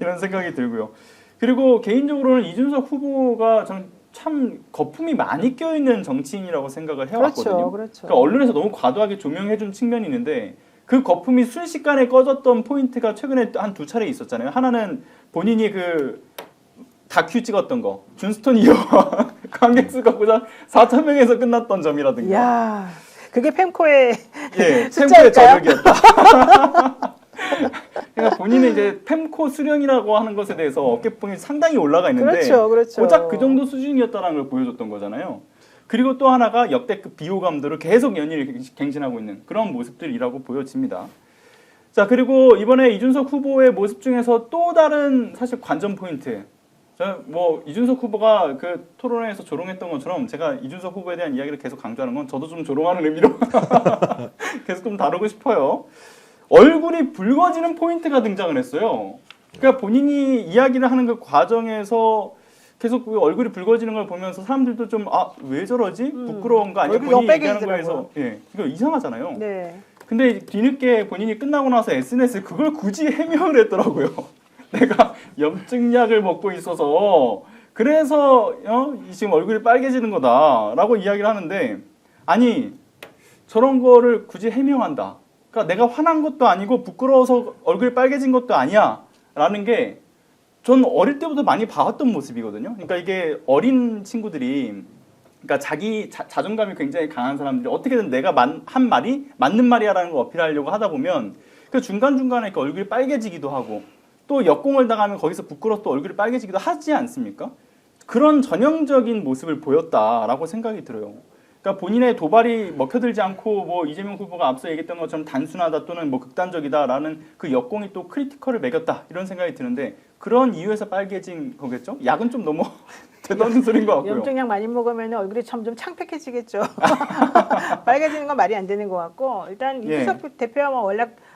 이런 생각이 들고요. 그리고 개인적으로는 이준석 후보가 저는 참 거품이 많이 껴있는 정치인이라고 생각을 해왔거든요. 그렇죠. 그러니까 언론에서 너무 과도하게 조명해준 측면이 있는데 그 거품이 순식간에 꺼졌던 포인트가 최근에 한 2차례 있었잖아요. 하나는 본인이 그 다큐 찍었던 거 준스톤 이어 관객 수가 고작 4,000명에서 끝났던 점이라든가. 야, 그게 펜코의 예, 숫자일까요? 펜코의 저력이었다. 그러니까 본인은 이제 펜코 수령이라고 하는 것에 대해서 어깨뽕이 상당히 올라가 있는데 그렇죠. 고작 그 정도 수준이었다는 걸 보여줬던 거잖아요. 그리고 또 하나가 역대급 비호감들을 계속 연일 갱신하고 있는 그런 모습들이라고 보여집니다. 자, 그리고 이번에 이준석 후보의 모습 중에서 또 다른 사실 관전 포인트. 뭐 이준석 후보가 그 토론회에서 조롱했던 것처럼 제가 이준석 후보에 대한 이야기를 계속 강조하는 건 저도 좀 조롱하는 의미로 계속 좀 다루고 싶어요. 얼굴이 붉어지는 포인트가 등장을 했어요. 그러니까 본인이 이야기를 하는 그 과정에서 계속 그 얼굴이 붉어지는 걸 보면서 사람들도 좀 왜 저러지? 부끄러운 거 아니야? 얼굴이 본인이 엿배게 얘기하는 거에서 예, 이거 이상하잖아요. 네. 근데 뒤늦게 본인이 끝나고 나서 SNS에 그걸 굳이 해명을 했더라고요. 내가 염증약을 먹고 있어서 그래서 지금 얼굴이 빨개지는 거다라고 이야기를 하는데 아니 저런 거를 굳이 해명한다. 그러니까 내가 화난 것도 아니고 부끄러워서 얼굴이 빨개진 것도 아니야 라는 게 전 어릴 때부터 많이 봐왔던 모습이거든요. 그러니까 이게 어린 친구들이 그러니까 자기 자존감이 굉장히 강한 사람들이 어떻게든 내가 한 말이 맞는 말이야라는 걸 어필하려고 하다 보면 그 중간중간에 이렇게 얼굴이 빨개지기도 하고 또 역공을 당하면 거기서 부끄러워서 또 얼굴이 빨개지기도 하지 않습니까? 그런 전형적인 모습을 보였다라고 생각이 들어요. 그러니까 본인의 도발이 먹혀들지 않고 뭐 이재명 후보가 앞서 얘기했던 것처럼 단순하다 또는 뭐 극단적이다라는 그 역공이 또 크리티컬을 매겼다 이런 생각이 드는데 그런 이유에서 빨개진 거겠죠? 약은 좀 너무 대단한 소리인 것 같고요. 염증약 많이 먹으면 얼굴이 좀 창백해지겠죠. 빨개지는 건 말이 안 되는 것 같고 일단 이준석 대표가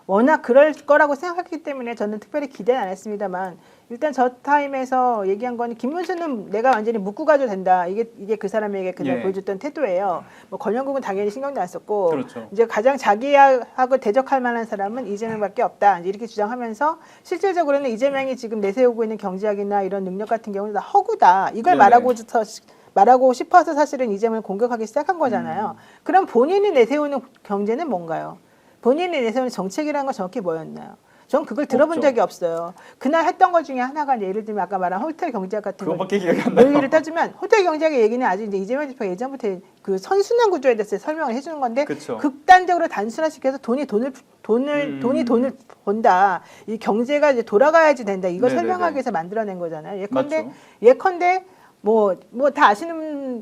워낙 그럴 거라고 생각했기 때문에 저는 특별히 기대는 안 했습니다만 일단 저 타임에서 얘기한 건 김문수는 내가 완전히 묶고 가도 된다. 이게 그 사람에게 그날 보여줬던 태도예요. 뭐 권영국은 당연히 신경도 안 썼고 그렇죠. 이제 가장 자기하고 대적할 만한 사람은 이재명밖에 없다. 이제 이렇게 주장하면서 실질적으로는 이재명이 지금 내세우고 있는 경제학이나 이런 능력 같은 경우는 다 허구다. 이걸 말하고 싶어서 사실은 이재명을 공격하기 시작한 거잖아요. 그럼 본인이 내세우는 경제는 뭔가요? 본인이 내세우는 정책이라는 건 정확히 뭐였나요? 전 그걸 들어본 적이 없어요. 그날 했던 것 중에 하나가 예를 들면 아까 말한 호텔 경제학 같은 그거밖에 기억이 안 나요. 얘기를 따지면 호텔 경제학의 얘기는 아주 이제 이재명 대표가 예전부터 그 선순환 구조에 대해서 설명을 해주는 건데 그쵸. 극단적으로 단순화시켜서 돈이 돈을 번다. 이 경제가 이제 돌아가야지 된다. 이걸 설명하기 위해서 만들어낸 거잖아요. 예컨대 뭐 다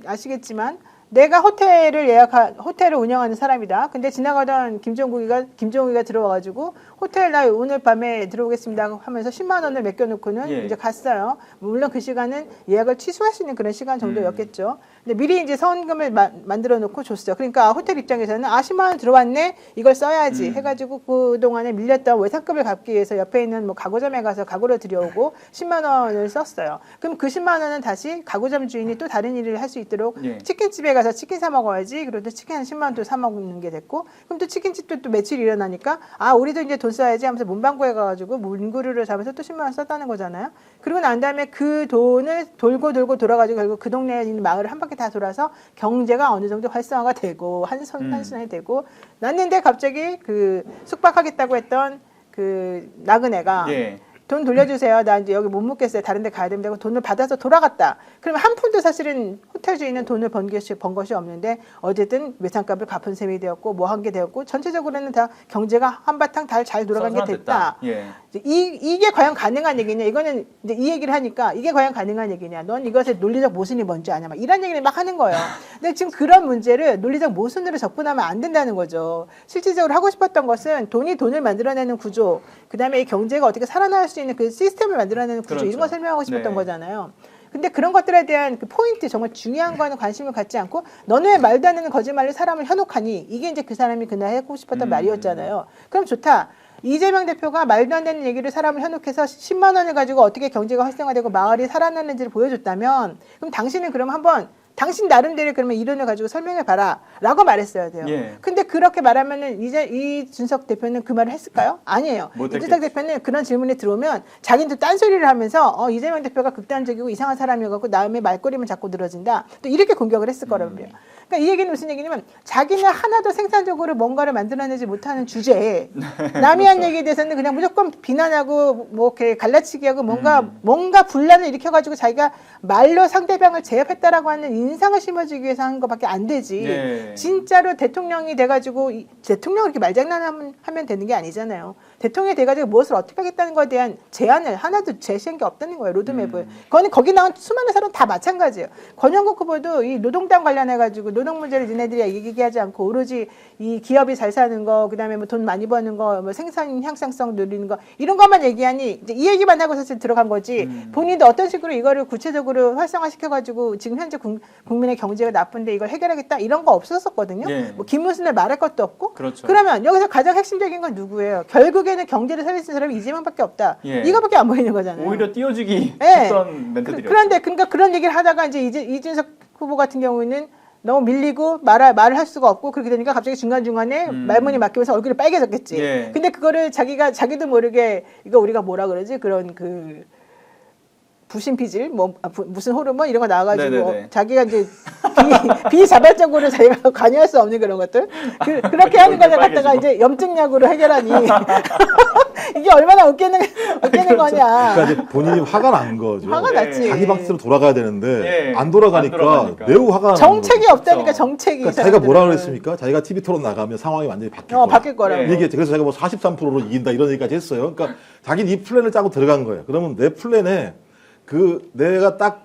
아시겠지만. 내가 호텔을 운영하는 사람이다. 근데 지나가던 김종국이가 들어와가지고 호텔 나 오늘 밤에 들어오겠습니다 하면서 10만 원을 맡겨놓고는 이제 갔어요. 물론 그 시간은 예약을 취소할 수 있는 그런 시간 정도였겠죠. 근데 미리 이제 선금을 만들어 놓고 줬어요. 그러니까 호텔 입장에서는 10만 원 들어왔네. 이걸 써야지 해가지고 그 동안에 밀렸던 외상급을 갚기 위해서 옆에 있는 뭐 가구점에 가서 가구를 들여오고 10만 원을 썼어요. 그럼 그 10만 원은 다시 가구점 주인이 또 다른 일을 할 수 있도록 치킨집에 가서 치킨 사 먹어야지. 그러다 치킨 한 10만 원 또 사 먹는 게 됐고, 그럼 또 치킨집도 또 매출이 일어나니까 우리도 이제 돈 써야지 하면서 문방구에 가가지고 문구류를 사면서 또 10만 원 썼다는 거잖아요. 그리고 난 다음에 그 돈을 돌고 돌고 돌아가지고 결국 그 동네에 있는 마을을 한 바퀴 다 돌아서 경제가 어느 정도 활성화가 되고 한순환이 되고 났는데 갑자기 그 숙박하겠다고 했던 그 나그네가 돈 돌려주세요. 나 이제 여기 못 묵겠어요. 다른 데 가야 됩니다. 돈을 받아서 돌아갔다. 그러면 한 푼도 사실은 호텔 주인은 돈을 번 것이 없는데 어쨌든 외상값을 갚은 셈이 되었고 뭐 한 게 되었고 전체적으로는 다 경제가 한바탕 잘 돌아간 게 됐다. 이게 과연 가능한 얘기냐. 이거는 이제 이 얘기를 하니까 이게 과연 가능한 얘기냐. 넌 이것의 논리적 모순이 뭔지 아냐. 막 이런 얘기를 막 하는 거예요. 근데 지금 그런 문제를 논리적 모순으로 접근하면 안 된다는 거죠. 실질적으로 하고 싶었던 것은 돈이 돈을 만들어내는 구조, 그다음에 이 경제가 어떻게 살아날 수 있는 그 시스템을 만들어내는 구조, 이런 걸 설명하고 싶었던 거잖아요. 근데 그런 것들에 대한 그 포인트, 정말 중요한 거는 관심을 갖지 않고 너는 왜 말도 안 되는 거짓말로 사람을 현혹하니? 이게 이제 그 사람이 그날 하고 싶었던 말이었잖아요. 그럼 좋다. 이재명 대표가 말도 안 되는 얘기를 사람을 현혹해서 10만 원을 가지고 어떻게 경제가 활성화되고 마을이 살아나는지를 보여줬다면 그럼 당신은 그럼 한번 당신 나름대로 그러면 이론을 가지고 설명해봐라 라고 말했어야 돼요. 예. 근데 그렇게 말하면은 이제 이준석 대표는 그 말을 했을까요? 아니에요. 이준석 대표는 그런 질문이 들어오면 자기는 또 딴소리를 하면서 이재명 대표가 극단적이고 이상한 사람이어갖고 남의 말꼬리만 자꾸 늘어진다. 또 이렇게 공격을 했을 거라고요. 그러니까 이 얘기는 무슨 얘기냐면 자기는 하나도 생산적으로 뭔가를 만들어내지 못하는 주제에 남이 한 얘기에 대해서는 그냥 무조건 비난하고 뭐 이렇게 갈라치기하고 뭔가 분란을 일으켜가지고 자기가 말로 상대방을 제압했다라고 하는 인상을 심어주기 위해서 하는 것밖에 안 되지. 네. 진짜로 대통령이 돼가지고 대통령을 이렇게 말장난하면 되는 게 아니잖아요. 대통령이 돼가지고 무엇을 어떻게 하겠다는 것에 대한 제안을 하나도 제시한 게 없다는 거예요. 로드맵을. 그거는 거기 나온 수많은 사람 다 마찬가지예요. 권영국 후보도 이 노동당 관련해가지고 노동 문제를 니네들이 얘기하지 않고 오로지 이 기업이 잘 사는 거, 그다음에 뭐 돈 많이 버는 거, 뭐 생산 향상성 누리는 거 이런 것만 얘기하니 이제 이 얘기만 하고 사실 들어간 거지. 본인도 어떤 식으로 이거를 구체적으로 활성화시켜가지고 지금 현재 국민의 경제가 나쁜데 이걸 해결하겠다 이런 거 없었었거든요. 예. 뭐 김문순을 말할 것도 없고. 그렇죠. 그러면 여기서 가장 핵심적인 건 누구예요? 결국에는 경제를 살릴 수 있는 사람이 이재명밖에 없다. 예. 이거밖에 안 보이는 거잖아요. 오히려 띄워주기 예. 했던 멘트들이었죠. 그런데 그러니까 그런 얘기를 하다가 이제 이준석 후보 같은 경우에는 너무 밀리고 말을 할 수가 없고 그렇게 되니까 갑자기 중간중간에 말문이 막히면서 얼굴이 빨개졌겠지. 예. 근데 그거를 자기도 모르게 이거 우리가 뭐라 그러지? 그런 그 부신피질 무슨 호르몬 이런 거 나와가지고 네네네. 자기가 이제 비자발적으로 자기가 관여할 수 없는 그런 것들 그렇게 하는 거를 갖다가 빨개지고. 이제 염증약으로 해결하니 이게 얼마나 웃기는 그렇죠. 거냐. 그러니까 이제 본인이 화가 난 거죠. 화가 예. 났지. 자기 방식대로 돌아가야 되는데 예. 안 돌아가니까 안 돌아가니까. 매우 화가 나는 정책이 거죠. 없다니까 그렇죠. 정책이. 그러니까 자기가 뭐라 그랬습니까? 자기가 TV 토론 나가면 상황이 완전히 바뀔 거야. 바뀔 거라고. 예. 얘기했죠. 그래서 자기가 뭐 43%로 이긴다 이런 얘기까지 했어요. 그러니까 자기는 이 플랜을 짜고 들어간 거예요. 그러면 내 플랜에 내가 딱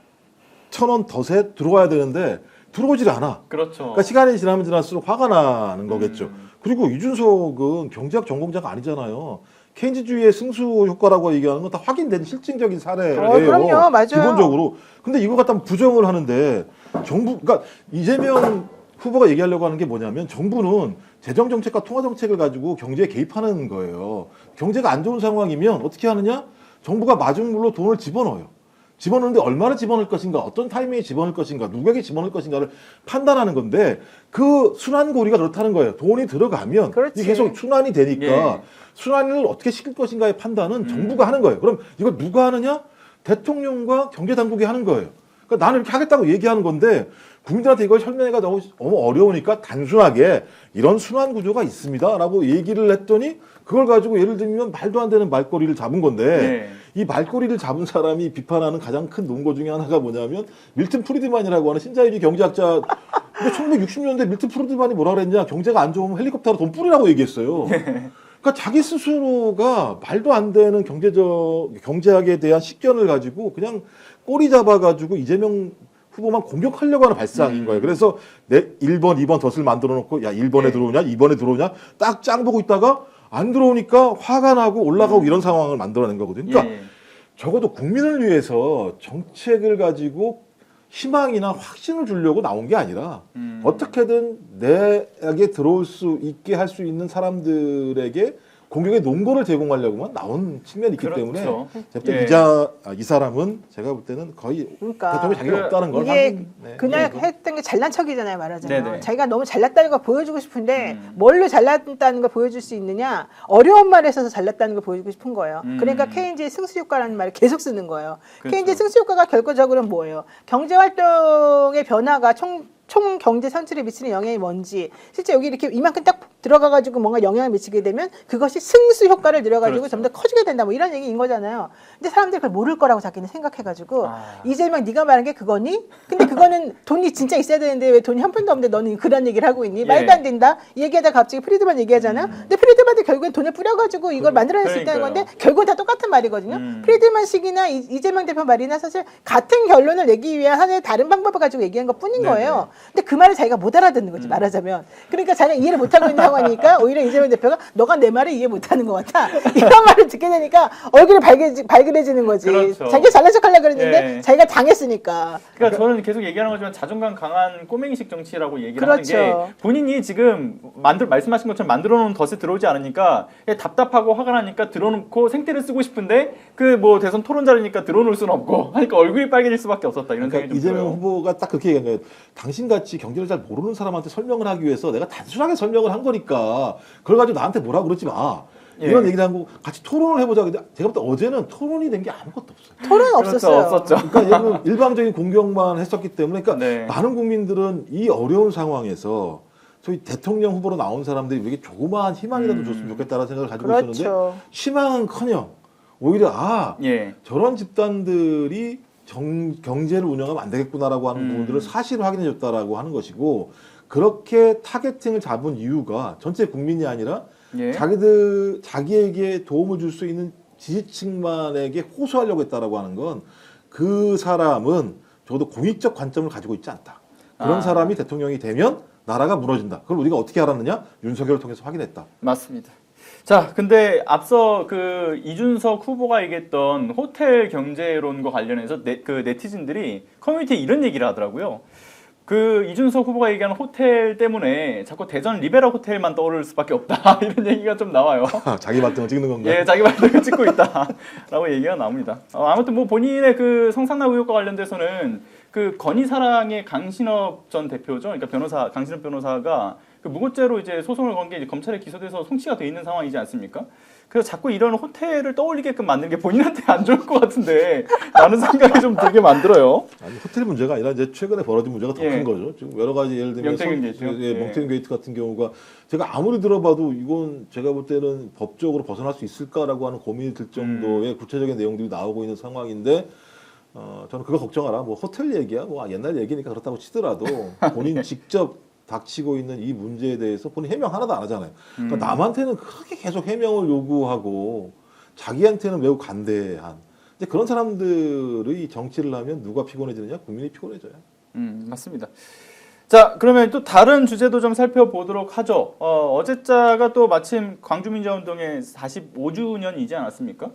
1,000원 덫에 들어와야 되는데 들어오질 않아. 그렇죠. 그러니까 시간이 지나면 지날수록 화가 나는 거겠죠. 그리고 이준석은 경제학 전공자가 아니잖아요. 케인즈주의의 승수 효과라고 얘기하는 건 다 확인된 실증적인 사례예요. 그럼요, 맞아요. 기본적으로. 근데 이거 갖다 부정을 하는데 그러니까 이재명 후보가 얘기하려고 하는 게 뭐냐면 정부는 재정 정책과 통화 정책을 가지고 경제에 개입하는 거예요. 경제가 안 좋은 상황이면 어떻게 하느냐? 정부가 마중물로 돈을 집어넣어요. 집어넣는데 얼마나 집어넣을 것인가, 어떤 타이밍에 집어넣을 것인가, 누구에게 집어넣을 것인가를 판단하는 건데 그 순환고리가 그렇다는 거예요. 돈이 들어가면 그렇지. 이게 계속 순환이 되니까 예. 순환을 어떻게 시킬 것인가의 판단은 정부가 하는 거예요. 그럼 이거 누가 하느냐? 대통령과 경제당국이 하는 거예요. 그러니까 나는 이렇게 하겠다고 얘기하는 건데 국민들한테 이걸 설명하기가 너무 어려우니까 단순하게 이런 순환 구조가 있습니다라고 얘기를 했더니 그걸 가지고 예를 들면 말도 안 되는 말꼬리를 잡은 건데 네. 이 말꼬리를 잡은 사람이 비판하는 가장 큰 논거 중에 하나가 뭐냐면 밀튼 프리드만이라고 하는 신자유주의 경제학자. 근데 1960년대 밀튼 프리드만이 뭐라 그랬냐? 경제가 안 좋으면 헬리콥터로 돈 뿌리라고 얘기했어요. 그러니까 자기 스스로가 말도 안 되는 경제학에 대한 식견을 가지고 그냥 꼬리 잡아가지고 이재명 후보만 공격하려고 하는 발상인 거예요. 그래서 내 1번, 2번 덫을 만들어 놓고 야 1번에 네. 들어오냐, 2번에 들어오냐 딱 짱 보고 있다가 안 들어오니까 화가 나고 올라가고 이런 상황을 만들어낸 거거든요. 그러니까 예. 적어도 국민을 위해서 정책을 가지고 희망이나 확신을 주려고 나온 게 아니라 어떻게든 내게 들어올 수 있게 할 수 있는 사람들에게 공격의 논거를 제공하려고만 나온 측면이 있기 그렇죠. 때문에 제가 볼 예. 때 이 사람은 제가 볼 때는 거의 그러니까 대통령이 자기가 없다는 걸 이게 방금, 네. 그날 네. 했던 게 잘난 척이잖아요, 말하자면. 네네. 자기가 너무 잘났다는 걸 보여주고 싶은데 뭘로 잘났다는 걸 보여줄 수 있느냐? 어려운 말에 써서 잘났다는 걸 보여주고 싶은 거예요. 그러니까 케인즈의 승수 효과라는 말을 계속 쓰는 거예요. 그렇죠. 케인즈의 승수 효과가 결과적으로는 뭐예요? 경제 활동의 변화가 총 경제 산출에 미치는 영향이 뭔지 실제 여기 이렇게 이만큼 딱 들어가가지고 뭔가 영향을 미치게 되면 그것이 승수 효과를 늘어가지고 그렇죠. 좀 더 커지게 된다 뭐 이런 얘기인 거잖아요. 근데 사람들이 그걸 모를 거라고 자기는 생각해가지고 아. 이재명 네가 말한 게 그거니? 근데 그거는 돈이 진짜 있어야 되는데 왜 돈이 한 푼도 없는데 너는 그런 얘기를 하고 있니? 예. 말도 안 된다. 이 얘기하다가 갑자기 프리드만 얘기하잖아요. 근데 프리드만도 결국엔 돈을 뿌려가지고 이걸 만들어낼 수 있다는 그러니까요. 건데 결국은 다 똑같은 말이거든요. 프리드만식이나 이재명 대표 말이나 사실 같은 결론을 내기 위한 하나의 다른 방법을 가지고 얘기한 것 뿐인 네네. 거예요. 근데 그 말을 자기가 못 알아듣는 거지 말하자면. 그러니까 자기가 이해를 못하고 있는 상황이니까 오히려 이재명 대표가 너가 내 말을 이해 못하는 것 같아. 이런 말을 듣게 되니까 얼굴이 발그레지는 거지. 그렇죠. 자기가 잘난 척하려고 그랬는데 예. 자기가 당했으니까. 그러니까 저는 계속 얘기하는 거지만 자존감 강한 꼬맹이식 정치라고 얘기를 그렇죠. 하는 게 본인이 지금 말씀하신 것처럼 만들어놓은 덫에 들어오지 않으니까 답답하고 화가 나니까 들어놓고 생태를 쓰고 싶은데 그 뭐 대선 토론자리니까 들어놓을 수는 없고 하니까 얼굴이 빨개질 수밖에 없었다 이런 그러니까 생각이 좀 이재명 들어요. 후보가 딱 그렇게 얘기한 거예요. 당신같이 경제를 잘 모르는 사람한테 설명을 하기 위해서 내가 단순하게 설명을 한 거니까 그걸 가지고 나한테 뭐라 그러지 마. 이런 예. 얘기를 하고 같이 토론을 해보자. 근데 제가 볼 때 어제는 토론이 된 게 아무것도 없어요. 토론은 그렇죠, 없었어요. 없었죠. 그러니까 예를 들면 일방적인 공격만 했었기 때문에 그러니까 네. 많은 국민들은 이 어려운 상황에서 소위 대통령 후보로 나온 사람들이 우리에게 조그마한 희망이라도 줬으면 좋겠다는 생각을 가지고 있었는데 그렇죠. 희망은커녕 오히려 예. 저런 집단들이 경제를 운영하면 안 되겠구나라고 하는 부분들을 사실을 확인해 줬다라고 하는 것이고 그렇게 타겟팅을 잡은 이유가 전체 국민이 아니라 예. 자기에게 도움을 줄 수 있는 지지층만에게 호소하려고 했다라고 하는 건 그 사람은 적어도 공익적 관점을 가지고 있지 않다. 그런 아. 사람이 대통령이 되면 나라가 무너진다. 그걸 우리가 어떻게 알았느냐? 윤석열을 통해서 확인했다. 맞습니다. 자, 근데 앞서 그 이준석 후보가 얘기했던 호텔 경제론과 관련해서 그 네티즌들이 커뮤니티에 이런 얘기를 하더라고요. 그 이준석 후보가 얘기하는 호텔 때문에 자꾸 대전 리베라 호텔만 떠오를 수밖에 없다 이런 얘기가 좀 나와요. 자기 발등을 찍는 건가요? 예, 자기 발등을 찍고 있다라고 얘기가 나옵니다. 아무튼 뭐 본인의 그 성상납 의혹과 관련돼서는 그 건희사랑의 강신업 전 대표죠. 그러니까 강신업 변호사가 그 무고죄로 이제 소송을 건 게 이제 검찰에 기소돼서 송치가 돼 있는 상황이지 않습니까? 그래서 자꾸 이런 호텔을 떠올리게끔 만드는 게 본인한테 안 좋을 것 같은데 라는 생각이 좀 들게 만들어요. 아니, 호텔 문제가 아니라 이제 최근에 벌어진 문제가 더 큰 예. 거죠. 지금 여러 가지 예를 들면 명태균 게이트요? 예. 명태균 게이트 같은 경우가 제가 아무리 들어봐도 이건 제가 볼 때는 법적으로 벗어날 수 있을까라고 하는 고민이 들 정도의 구체적인 내용들이 나오고 있는 상황인데 저는 그거 걱정하라. 뭐 호텔 얘기야, 뭐 옛날 얘기니까 그렇다고 치더라도 본인 직접 닥치고 있는 이 문제에 대해서 본인 해명 하나도 안 하잖아요. 그러니까 남한테는 그렇게 계속 해명을 요구하고 자기한테는 매우 간대한. 근데 그런 사람들의 정치를 하면 누가 피곤해지느냐? 국민이 피곤해져요. 맞습니다. 자, 그러면 또 다른 주제도 좀 살펴보도록 하죠. 어제자가 또 마침 광주민주화운동의 45주년이지 않았습니까?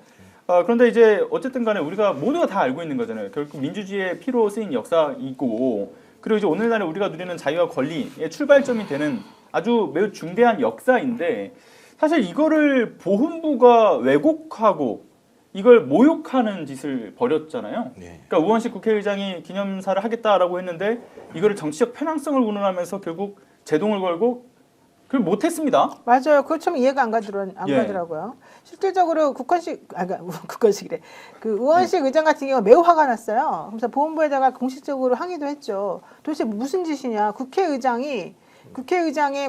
그런데 이제 어쨌든 간에 우리가 모두가 다 알고 있는 거잖아요. 결국 민주주의의 피로 쓰인 역사이고 그리고 이제 오늘날에 우리가 누리는 자유와 권리의 출발점이 되는 아주 매우 중대한 역사인데 사실 이거를 보훈부가 왜곡하고 이걸 모욕하는 짓을 벌였잖아요. 네. 그러니까 우원식 국회의장이 기념사를 하겠다라고 했는데 이거를 정치적 편향성을 운운하면서 결국 제동을 걸고 그걸 못했습니다. 맞아요. 그거 좀 이해가 안 예. 가더라고요. 실질적으로 국건식이래. 그 우원식 의장 같은 경우 매우 화가 났어요. 그래서 보훈부에다가 공식적으로 항의도 했죠. 도대체 무슨 짓이냐? 국회의장의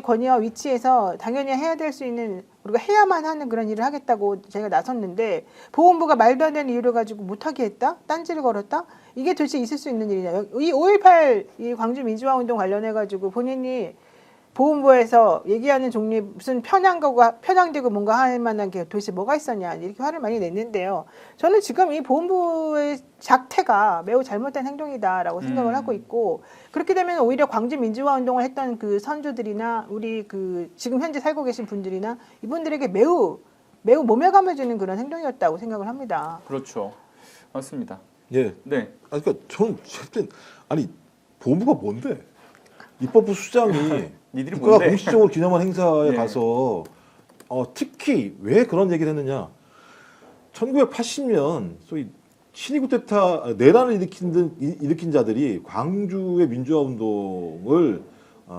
권위와 위치에서 당연히 해야 될 수 있는 우리가 해야만 하는 그런 일을 하겠다고 저희가 나섰는데 보훈부가 말도 안 되는 이유를 가지고 못하게 했다? 딴지를 걸었다? 이게 도대체 있을 수 있는 일이냐? 이 5.18 이 광주 민주화운동 관련해 가지고 본인이 보훈부에서 얘기하는 종류의 무슨 편향되고 뭔가 할 만한 게 도대체 뭐가 있었냐 이렇게 화를 많이 냈는데요. 저는 지금 이 보훈부의 작태가 매우 잘못된 행동이다라고 생각을 하고 있고 그렇게 되면 오히려 광주 민주화 운동을 했던 그 선조들이나 우리 그 지금 현재 살고 계신 분들이나 이분들에게 매우 모멸감을 주는 그런 행동이었다고 생각을 합니다. 그렇죠. 맞습니다. 예. 네. 그러니까 저는 아니 보훈부가 뭔데? 입법부 수장이 니들이 국가가 뭔데? 공식적으로 기념한 행사에 예. 가서 특히 왜 그런 얘기를 했느냐? 1980년 소위 신이 쿠데타 내란을 일으킨 자들이 광주의 민주화 운동을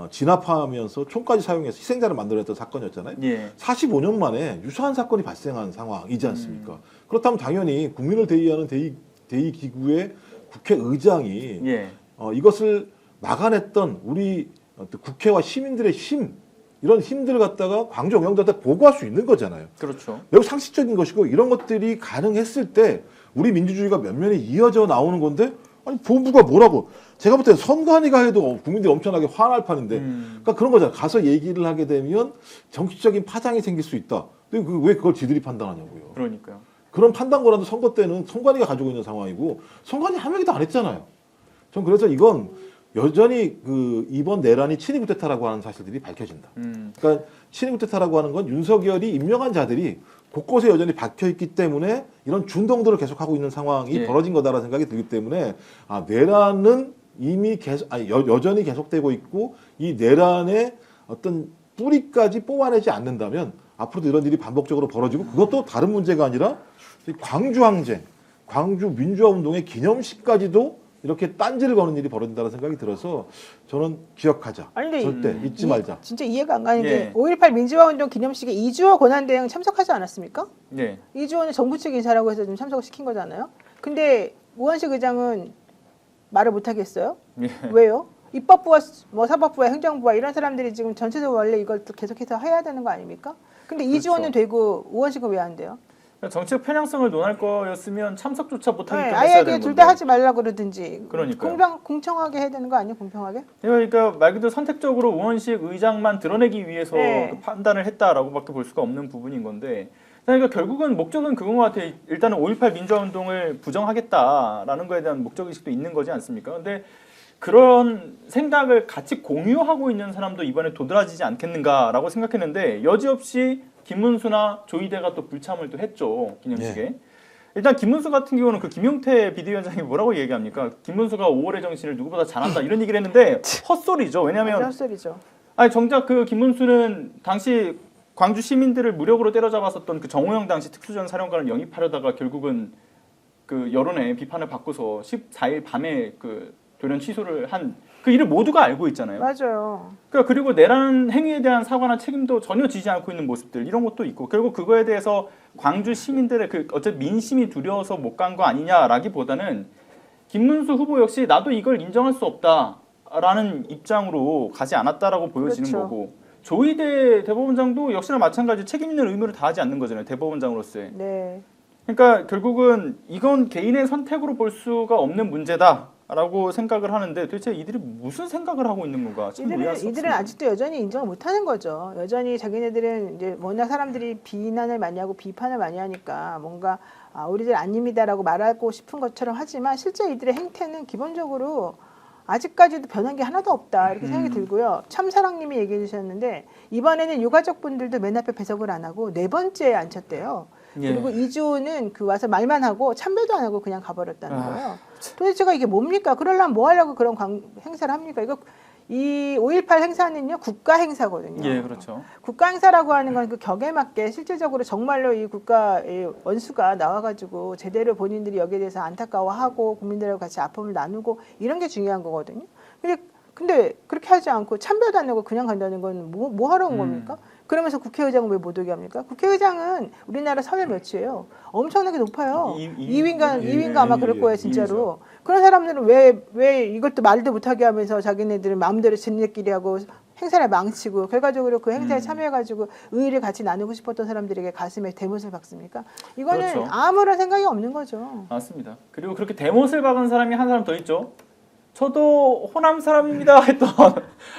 진압하면서 총까지 사용해서 희생자를 만들어냈던 사건이었잖아요. 예. 45년 만에 유사한 사건이 발생한 상황이지 않습니까? 그렇다면 당연히 국민을 대의하는 대의 기구의 국회의장이 예. 이것을 막아냈던 우리 국회와 시민들의 힘 이런 힘들을 갖다가 광주 영향자한테 보고할 수 있는 거잖아요. 그렇죠. 매우 상식적인 것이고 이런 것들이 가능했을 때 우리 민주주의가 면면에 이어져 나오는 건데 아니 보훈부가 뭐라고 제가 볼 때는 선관위가 해도 국민들이 엄청나게 화날 판인데 그러니까 그런 거잖아요. 가서 얘기를 하게 되면 정치적인 파장이 생길 수 있다. 근데 왜 그걸 지들이 판단하냐고요. 그러니까요. 그런 판단 권한도 선거 때는 선관위가 가지고 있는 상황이고 선관위 한 명이도 안 했잖아요. 전 그래서 이건 여전히 그 이번 내란이 친위 쿠데타라고 하는 사실들이 밝혀진다. 그러니까 친위 쿠데타라고 하는 건 윤석열이 임명한 자들이 곳곳에 여전히 박혀 있기 때문에 이런 준동들을 계속하고 있는 상황이 예. 벌어진 거다라는 생각이 들기 때문에 내란은 이미 여전히 계속되고 있고 이 내란의 어떤 뿌리까지 뽑아내지 않는다면 앞으로도 이런 일이 반복적으로 벌어지고 그것도 다른 문제가 아니라 광주 항쟁, 광주 민주화 운동의 기념식까지도 이렇게 딴지를 거는 일이 벌어진다는 생각이 들어서 저는 기억하자. 아니, 근데 절대 잊지 말자. 진짜 이해가 안 가는 예. 게 5.18 민주화 운동 기념식에 이주호 권한대행 참석하지 않았습니까? 네. 이주호는 정부 측 인사라고 해서 좀 참석을 시킨 거잖아요. 근데 우원식 의장은 말을 못 하겠어요? 예. 왜요? 입법부와 뭐 사법부와 행정부와 이런 사람들이 지금 전체적으로 원래 이걸 또 계속해서 해야 되는 거 아닙니까? 근데 이주호는 되고 우원식은 왜 안 돼요? 정책 편향성을 논할 거였으면 참석조차 못하게끔 네, 했어야 아예 되는 둘 건데. 다 하지 말라고 그러든지. 그러니까요. 공정하게 해야 되는 거 아니에요? 공평하게? 그러니까 말 그대로 선택적으로 우원식 의장만 드러내기 위해서 네. 그 판단을 했다라고밖에 볼 수가 없는 부분인 건데, 그러니까 결국은 목적은 그건 것 같아요. 일단은 5.18 민주화 운동을 부정하겠다라는 거에 대한 목적의식도 있는 거지 않습니까? 근데 그런 생각을 같이 공유하고 있는 사람도 이번에 도드라지지 않겠는가라고 생각했는데 여지없이 김문수나 조이대가 또 불참을 또 했죠, 기념식에. 네. 일단 김문수 같은 경우는 그 김용태 비대위원장이 뭐라고 얘기합니까? 김문수가 5월의 정신을 누구보다 잘한다 이런 얘기를 했는데 헛소리죠. 왜냐하면 헛소리죠. 아니 정작 그 김문수는 당시 광주 시민들을 무력으로 때려잡았었던 그 정호영 당시 특수전 사령관을 영입하려다가 결국은 그 여론의 비판을 받고서 14일 밤에 그 돌연 취소를 한 그 일을 모두가 알고 있잖아요. 맞아요. 그러니까 그리고 내란 행위에 대한 사과나 책임도 전혀 지지 않고 있는 모습들 이런 것도 있고 결국 그거에 대해서 광주 시민들의 그 어쨌든 민심이 두려워서 못 간 거 아니냐라기보다는 김문수 후보 역시 나도 이걸 인정할 수 없다라는 입장으로 가지 않았다라고 보여지는 그렇죠. 거고 조희대 대법원장도 역시나 마찬가지 책임 있는 의무를 다하지 않는 거잖아요. 대법원장으로서의. 네. 그러니까 결국은 이건 개인의 선택으로 볼 수가 없는 문제다라고 생각을 하는데 도대체 이들이 무슨 생각을 하고 있는 건가? 참 이해할 수 이들은 없습니다. 아직도 여전히 인정을 못하는 거죠. 여전히 자기네들은 이제 워낙 사람들이 비난을 많이 하고 비판을 많이 하니까 뭔가 우리들 아닙니다라고 말하고 싶은 것처럼 하지만 실제 이들의 행태는 기본적으로 아직까지도 변한 게 하나도 없다 이렇게 생각이 들고요. 참사랑님이 얘기해 주셨는데 이번에는 유가족분들도 맨 앞에 배석을 안 하고 네 번째에 앉혔대요. 예. 그리고 이주호는 그 와서 말만 하고 참배도 안 하고 그냥 가버렸다는 거예요. 도대체가 이게 뭡니까? 그러려면 뭐 하려고 그런 행사를 합니까? 이 5.18 행사는요 국가 행사거든요. 예, 그렇죠. 국가 행사라고 하는 건 그 격에 맞게 실질적으로 정말로 이 국가의 원수가 나와가지고 제대로 본인들이 여기에 대해서 안타까워하고 국민들하고 같이 아픔을 나누고 이런 게 중요한 거거든요. 근데 그렇게 하지 않고 참배도 안 하고 그냥 간다는 건 뭐 하러 온 겁니까? 그러면서 국회의장은 왜 못 오게 합니까? 국회의장은 우리나라 사회 몇이에요? 엄청나게 높아요. 2위인가 아마 그럴 거예요, 진짜로. 그런 사람들은 왜 이것도 말도 못하게 하면서 자기네들은 마음대로 지네끼리 하고 행사를 망치고 결과적으로 그 행사에 참여해가지고 의의를 같이 나누고 싶었던 사람들에게 가슴에 대못을 박습니까? 이거는 그렇죠. 아무런 생각이 없는 거죠. 맞습니다. 그리고 그렇게 대못을 박은 사람이 한 사람 더 있죠. 저도 호남 사람입니다 했던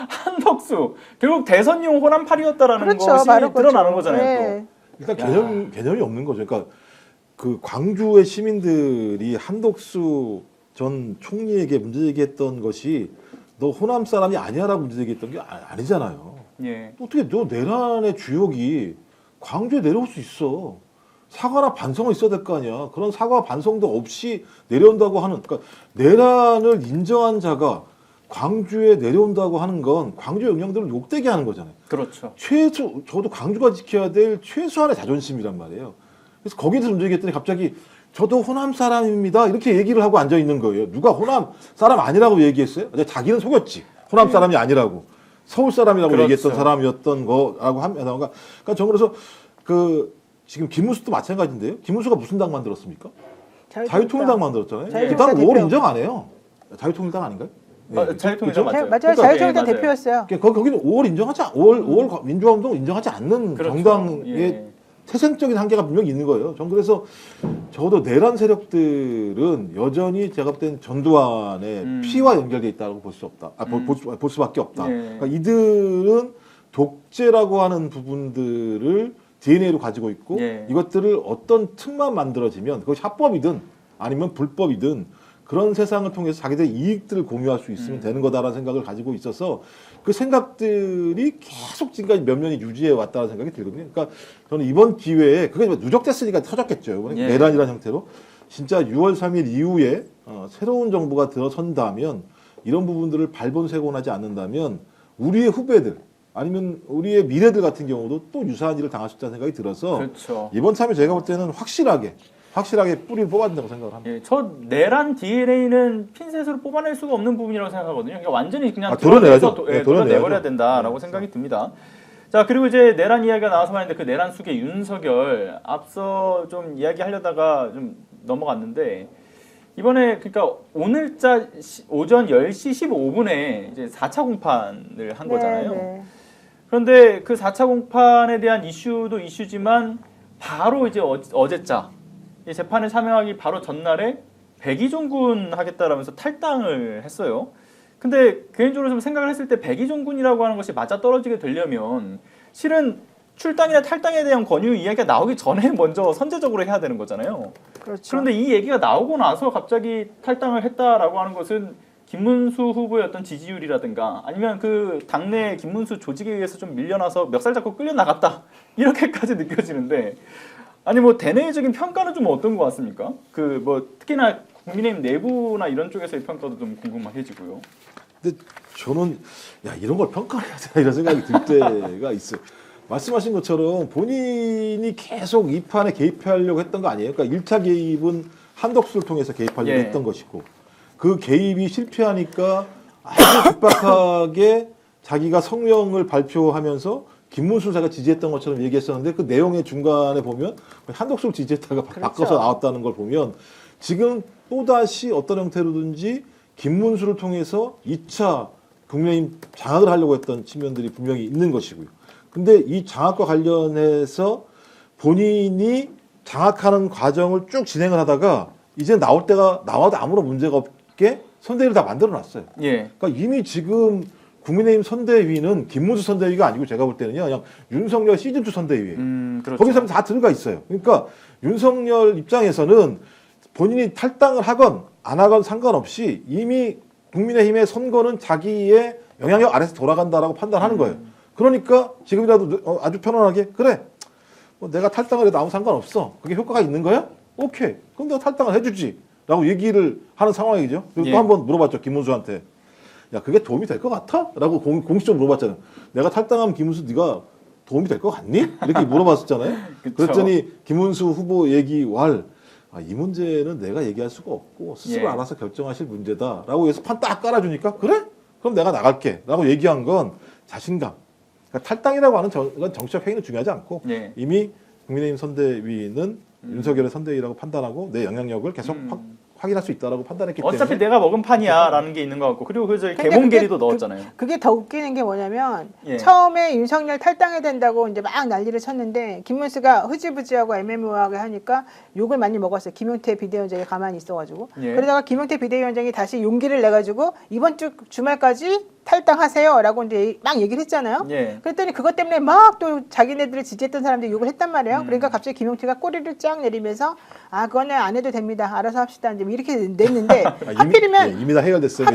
한덕수. 결국 대선용 호남팔이었다라는 그렇죠, 것이 바로 드러나는 그렇죠. 거잖아요. 네. 일단 개념이 없는 거죠. 그러니까 그 광주의 시민들이 한덕수 전 총리에게 문제 제기했던 것이 너 호남 사람이 아니야라고 문제 제기했던 게 아니잖아요. 또. 예. 어떻게 너 내란의 주역이 광주에 내려올 수 있어? 사과나 반성은 있어야 될 거 아니야. 그런 사과 반성도 없이 내려온다고 하는, 그러니까 내란을 인정한 자가 광주에 내려온다고 하는 건 광주 영향들을 욕되게 하는 거잖아요. 그렇죠. 저도 광주가 지켜야 될 최소한의 자존심이란 말이에요. 그래서 거기서 문제 얘기했더니 갑자기 저도 호남 사람입니다. 이렇게 얘기를 하고 앉아 있는 거예요. 누가 호남 사람 아니라고 얘기했어요? 자기는 속였지. 호남 사람이 아니라고. 서울 사람이라고 그렇죠. 얘기했던 사람이었던 거라고 하면, 그러니까 저는 그래서 지금 김문수도 마찬가지인데요. 김문수가 무슨 당 만들었습니까? 자유통일당 만들었잖아요. 그 자유통일당 당 대표. 5월 인정 안 해요. 자유통일당 아닌가요? 자유통일당 맞죠? 맞아요. 그러니까 자유통일당 맞아요. 대표였어요. 거기는 5월 인정하지 5월 민주화운동 인정하지 않는 그렇죠. 정당의 예. 태생적인 한계가 분명히 있는 거예요. 전 그래서 적어도 내란 세력들은 여전히 제가 볼 때는 전두환의 피와 연결돼 있다고 볼 수 없다. 볼 수밖에 없다. 예. 그러니까 이들은 독재라고 하는 부분들을 DNA로 가지고 있고 예. 이것들을 어떤 틈만 만들어지면 그것이 합법이든 아니면 불법이든 그런 세상을 통해서 자기들의 이익들을 공유할 수 있으면 되는 거다라는 생각을 가지고 있어서 그 생각들이 계속 지금까지 몇 년이 유지해 왔다는 생각이 들거든요. 그러니까 저는 이번 기회에 그게 누적됐으니까 터졌겠죠. 이번에 예. 내란이라는 형태로 진짜 6월 3일 이후에 새로운 정부가 들어선다면 이런 부분들을 발본색원하지 않는다면 우리의 후배들 아니면 우리의 미래들 같은 경우도 또 유사한 일을 당할 수 있다는 생각이 들어서 그렇죠. 이번 참에 제가 볼 때는 확실하게 뿌리를 뽑아야 된다고 생각을 합니다. 예, 저 내란 DNA는 핀셋으로 뽑아낼 수가 없는 부분이라고 생각하거든요. 그러니까 완전히 그냥 드러내야죠. 드러내버려야 된다라고 생각이 듭니다. 자, 그리고 이제 내란 이야기가 나와서 말인데 그 내란 속의 윤석열 앞서 좀 이야기하려다가 좀 넘어갔는데 이번에 그러니까 오늘자 오전 10시 15분에 이제 4차 공판을 한 거잖아요. 네. 그런데 그 4차 공판에 대한 이슈도 이슈지만 바로 이제 어제자 이 재판에 참여하기 바로 전날에 백의종군 하겠다라면서 탈당을 했어요. 근데 개인적으로 좀 생각을 했을 때 백의종군이라고 하는 것이 맞아 떨어지게 되려면 실은 출당이나 탈당에 대한 권유 이야기가 나오기 전에 먼저 선제적으로 해야 되는 거잖아요. 그렇죠. 그런데 이 얘기가 나오고 나서 갑자기 탈당을 했다라고 하는 것은 김문수 후보의 어떤 지지율이라든가 아니면 그 당내 김문수 조직에 의해서 좀 밀려나서 멱살 잡고 끌려 나갔다 이렇게까지 느껴지는데 아니 뭐 대내적인 평가는 좀 어떤 것 같습니까? 그 뭐 특히나 국민의힘 내부나 이런 쪽에서의 평가도 좀 궁금해지고요. 근데 저는 야 이런 걸 평가를 해야 되나 이런 생각이 들 때가 있어요. 말씀하신 것처럼 본인이 계속 이 판에 개입하려고 했던 거 아니에요? 그러니까 1차 개입은 한덕수를 통해서 개입하려고 예. 했던 것이고 그 개입이 실패하니까 아주 급박하게 자기가 성명을 발표하면서 김문수 자가 지지했던 것처럼 얘기했었는데 그 내용의 중간에 보면 한덕수를 지지했다가 그렇죠. 바꿔서 나왔다는 걸 보면 지금 또다시 어떤 형태로든지 김문수를 통해서 2차 국민의힘 장악을 하려고 했던 측면들이 분명히 있는 것이고요. 근데 이 장악과 관련해서 본인이 장악하는 과정을 쭉 진행을 하다가 이제 나올 때가 나와도 아무런 문제가 없게 선대위를 다 만들어 놨어요. 예. 그러니까 이미 지금 국민의힘 선대위는 김문수 선대위가 아니고 제가 볼 때는요, 그냥 윤석열 시즌2 선대위예요. 그렇죠. 거기서 다 들어가 있어요. 그러니까 윤석열 입장에서는 본인이 탈당을 하건 안 하건 상관없이 이미 국민의힘의 선거는 자기의 영향력 아래서 돌아간다라고 판단하는 거예요. 그러니까 지금이라도 아주 편안하게 그래. 뭐 내가 탈당을 해도 아무 상관없어. 그게 효과가 있는 거야? 오케이. 그럼 내가 탈당을 해주지. 라고 얘기를 하는 상황이죠. 그리고 예. 또 한 번 물어봤죠. 김문수한테. 야 그게 도움이 될 것 같아? 라고 공식적으로 물어봤잖아요. 내가 탈당하면 김문수 네가 도움이 될 것 같니? 이렇게 물어봤었잖아요. 그쵸. 그랬더니 김문수 후보 얘기 이 문제는 내가 얘기할 수가 없고 스스로 예. 알아서 결정하실 문제다라고 해서 판 딱 깔아주니까 그래? 그럼 내가 나갈게 라고 얘기한 건 자신감. 그러니까 탈당이라고 하는 건 정치적 행위는 중요하지 않고 예. 이미 국민의힘 선대위는 윤석열의 선대위라고 판단하고 내 영향력을 계속 확인할 수 있다라고 판단했기 어차피 때문에 내가 먹은 판이야라는 게 있는 것 같고 그리고 그 저희 근데 개봉 그게 계리도 넣었잖아요. 그게 더 웃기는 게 뭐냐면 예. 처음에 윤석열 탈당해야 된다고 이제 막 난리를 쳤는데 김문수가 흐지부지하고 애매모호하게 하니까 욕을 많이 먹었어요. 김용태 비대위원장이 가만히 있어가지고 예. 그러다가 김용태 비대위원장이 다시 용기를 내가지고 이번 주 주말까지 탈당하세요라고 이제 막 얘기를 했잖아요. 예. 그랬더니 그것 때문에 막 또 자기네들을 지지했던 사람들이 욕을 했단 말이에요. 그러니까 갑자기 김용태가 꼬리를 쫙 내리면서 그거는 안 해도 됩니다. 알아서 합시다. 이제 이렇게 냈는데 하필이면 이미 다 해결됐어요.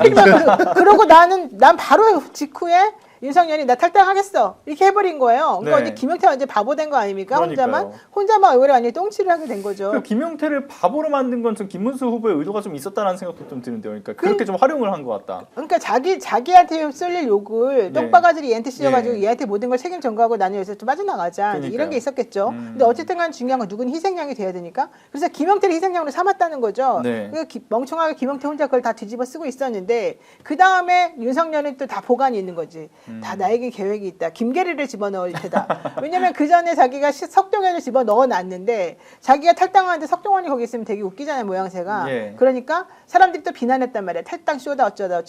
그러고 난 바로 직후에 윤석열이 나 탈당하겠어 이렇게 해버린 거예요. 그러니까 네. 이제 김용태 완전 바보 된 거 아닙니까? 그러니까요. 혼자만 얼굴에 완전 똥칠을 하게 된 거죠. 그 김용태를 바보로 만든 건 좀 김문수 후보의 의도가 좀 있었다는 생각도 좀 드는데요. 그러니까 그렇게 좀 활용을 한 것 같다. 그러니까 자기한테 쏠릴 욕을 네. 똥바가지를 얘한테 씌워가지고 네. 얘한테 모든 걸 책임 전가하고 나는 여기서 좀 빠져나가자 그러니까요. 이런 게 있었겠죠. 근데 어쨌든 간 중요한 건 누군 희생양이 돼야 되니까 그래서 김용태를 희생양으로 삼았다는 거죠. 네. 멍청하게 김용태 혼자 그걸 다 뒤집어 쓰고 있었는데 그 다음에 윤석열은 또 다 보관이 있는 거지. 다 나에게 계획이 있다. 김계리를 집어넣을 테다. 왜냐면 그 전에 자기가 석동현을 집어넣어 놨는데 자기가 탈당하는데 석동원이 거기 있으면 되게 웃기잖아요. 모양새가. 예. 그러니까 사람들이 또 비난했단 말이야. 탈당 쇼다 어쩌다